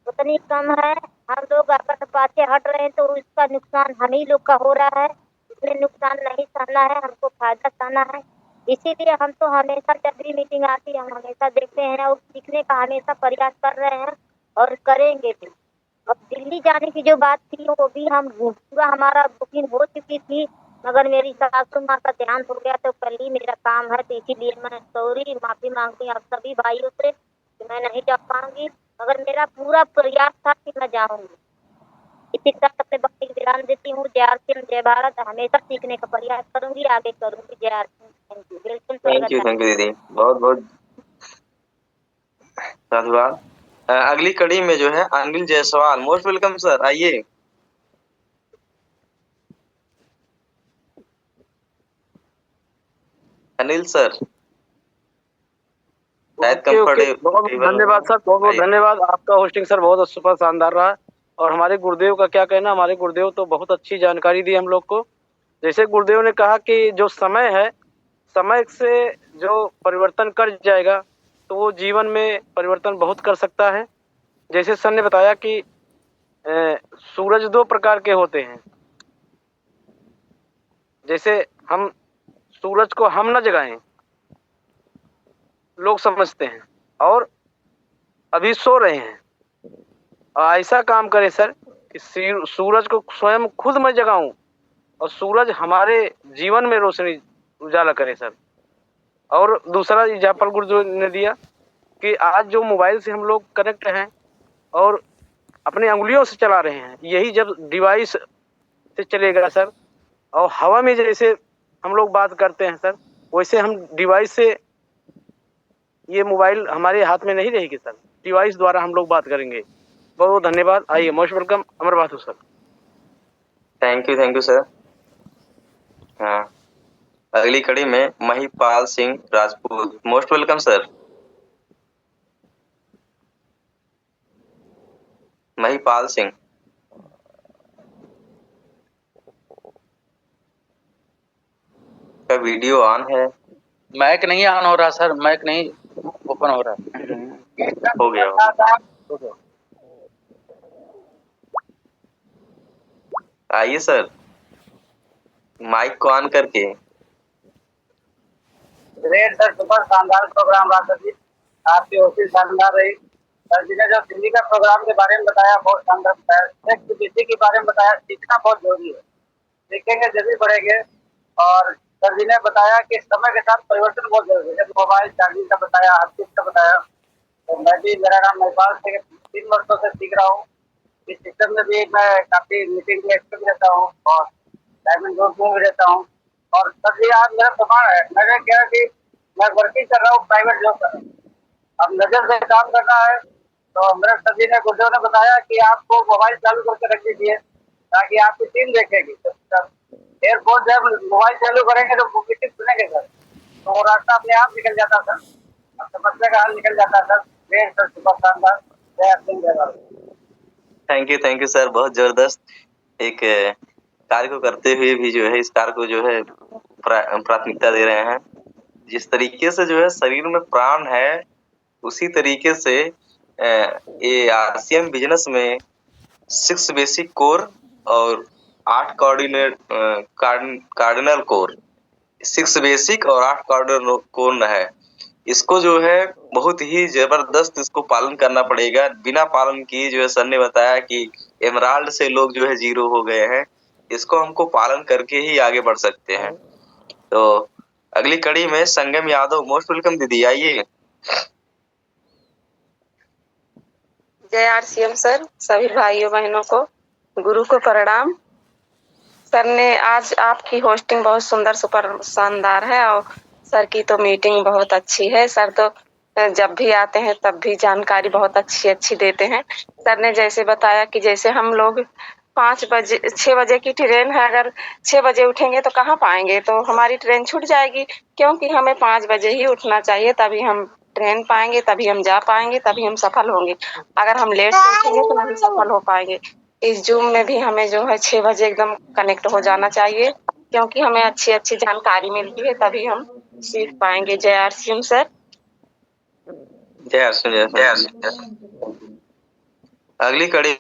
उतनी कम है। हम लोग अगर पाछे हट रहे हैं तो इसका नुकसान हम ही लोग का हो रहा है। इसमें नुकसान नहीं सहना है, हमको फायदा सहना है। इसीलिए हम तो हमेशा जब भी मीटिंग आती है हम हमेशा देखते हैं और सीखने का हमेशा प्रयास कर रहे हैं और करेंगे भी। अब दिल्ली जाने की जो बात थी वो भी हम पूरा हमारा बुकिंग हो चुकी थी, मगर मेरी सासू माँ का देहांत हो गया तो कल ही मेरा काम है, तो इसीलिए मैं सॉरी माफी मांगती हूँ आप सभी भाइयों से कि मैं नहीं जा पाऊंगी, मगर मेरा पूरा प्रयास था कि मैं जाऊंगी। इसी तरह अपने वक्त की विराम देती हूँ। जय आरसीएम, जय भारत। हमेशा सीखने का प्रयास करूंगी, आगे करूंगी। जय आरसीएम। थैंक यू, बिल्कुल थैंक यू दीदी, बहुत बहुत धन्यवाद। अगली कड़ी में जो है Anil Jaiswal. Most welcome sir, आइए। अनिल सर ओके, बहुत धन्यवाद सर, बहुत बहुत धन्यवाद। आपका होस्टिंग सर बहुत सुपर शानदार रहा। और हमारे गुरुदेव का क्या कहना, हमारे गुरुदेव तो बहुत अच्छी जानकारी दी हम लोग को। जैसे गुरुदेव ने कहा कि जो समय है, समय से जो परिवर्तन कर जाएगा तो वो जीवन में परिवर्तन बहुत कर सकता है। जैसे सर ने बताया कि सूरज 2 प्रकार के होते हैं। जैसे हम सूरज को हम न जगाएं, लोग समझते हैं, और अभी सो रहे हैं। ऐसा काम करें सर कि सूरज को स्वयं खुद मैं जगाऊं और सूरज हमारे जीवन में रोशनी उजाला करे सर। और दूसरा एग्जाम्पल गुरुदेव ने दिया कि आज जो मोबाइल से हम लोग कनेक्ट हैं और अपनी उंगलियों से चला रहे हैं, यही जब डिवाइस से चलेगा सर, और हवा में जैसे हम लोग बात करते हैं सर, वैसे हम डिवाइस से, ये मोबाइल हमारे हाथ में नहीं रहेगी सर, डिवाइस द्वारा हम लोग बात करेंगे। बहुत बहुत धन्यवाद। आइए, most welcome Amar Bathu sir. Thank you sir. हाँ, अगली कड़ी में Mahipal Singh Rajput. Most welcome sir. Mahipal Singh का वीडियो ऑन है? माइक नहीं ऑन हो रहा सर, माइक नहीं ओपन हो रहा। हो गया। आइए सर, माइक को ऑन करके। ग्रेट सर, सुपर शानदार प्रोग्राम रहा सर जी। आपकी होती शानदार रही। सर जी ने जो दिल्ली का प्रोग्राम के बारे में बताया बहुत शानदार बताया। सेक्स बीसी के बारे में बताया, सीखना बहुत जरूरी है। सीखेंगे जरूर बढ़ेंगे। और सर जी ने बताया कि समय के साथ परिवर्तन बहुत जरूरी है। जैसे मोबाइल चार्जिंग का बताया, हर चीज का बताया। तो मैं भी, मेरा नाम नेपाल से 3 वर्षों से सीख रहा हूँ। इस सिस्टम में भी मैं काफी मीटिंग में एक्टिव रहता हूँ और डायमंड ग्रुप में भी रहता हूँ। और सर जी आज मेरा प्रमाण है, मैंने क्या कि मैं वर्किंग कर रहा हूँ, प्राइवेट जॉब कर रहा हूँ। अब नजर से काम करना है तो मेरे सर जी ने, गुरुदेव ने बताया कि आपको मोबाइल चालू करके रख दीजिए ताकि आपकी टीम देखेगी। एयरपोर्ट जब मोबाइल चालू करेंगे तो मीटिंग सुनेंगे सर, तो वो रास्ता अपने आप निकल जाता सर, अब समस्या का हल निकल जाता सर। ग्रेट सर, सुपर शानदार। जय सिंह, जय भारत। थैंक यू सर, बहुत जबरदस्त। एक कार्य को करते हुए भी जो है इस कार्य को जो है प्राथमिकता दे रहे हैं। जिस तरीके से जो है शरीर में प्राण है, उसी तरीके से ये आरसीएम बिजनेस में 6 बेसिक कोर और 8 कार्डिनल कोर, 6 बेसिक और 8 कार्डिनल कोर है। इसको जो है बहुत ही जबरदस्त इसको पालन करना पड़ेगा। बिना पालन किए जो है सर ने बताया कि एमराल्ड से लोग जो है 0 हो गए हैं। इसको हमको पालन करके ही आगे बढ़ सकते हैं। तो अगली कड़ी में संगम यादव, मोस्ट वेलकम दीदी, आइए। जय आरसीएम सर, सभी भाइयों बहनों को गुरु को प्रणाम। सर ने आज आपकी होस्टिंग बहुत सुंदर सुपर शानदार है और सर की तो मीटिंग बहुत अच्छी है। सर तो जब भी आते हैं तब भी जानकारी बहुत अच्छी देते हैं। सर ने जैसे बताया कि जैसे हम लोग 6 बजे की ट्रेन है, अगर 6 बजे उठेंगे तो कहाँ पाएंगे, तो हमारी ट्रेन छूट जाएगी, क्योंकि हमें 5 बजे ही उठना चाहिए, तभी हम ट्रेन पाएंगे, तभी हम जा पाएंगे, तभी हम सफल होंगे। अगर हम लेट से उठेंगे तो नहीं सफल हो पाएंगे। इस जूम में भी हमें जो है 6 बजे एकदम कनेक्ट हो जाना चाहिए, क्योंकि हमें अच्छी जानकारी मिलती है, तभी हम सीख पाएंगे। जय आरसीएम सर। जय आरसीएम। अगली कड़ी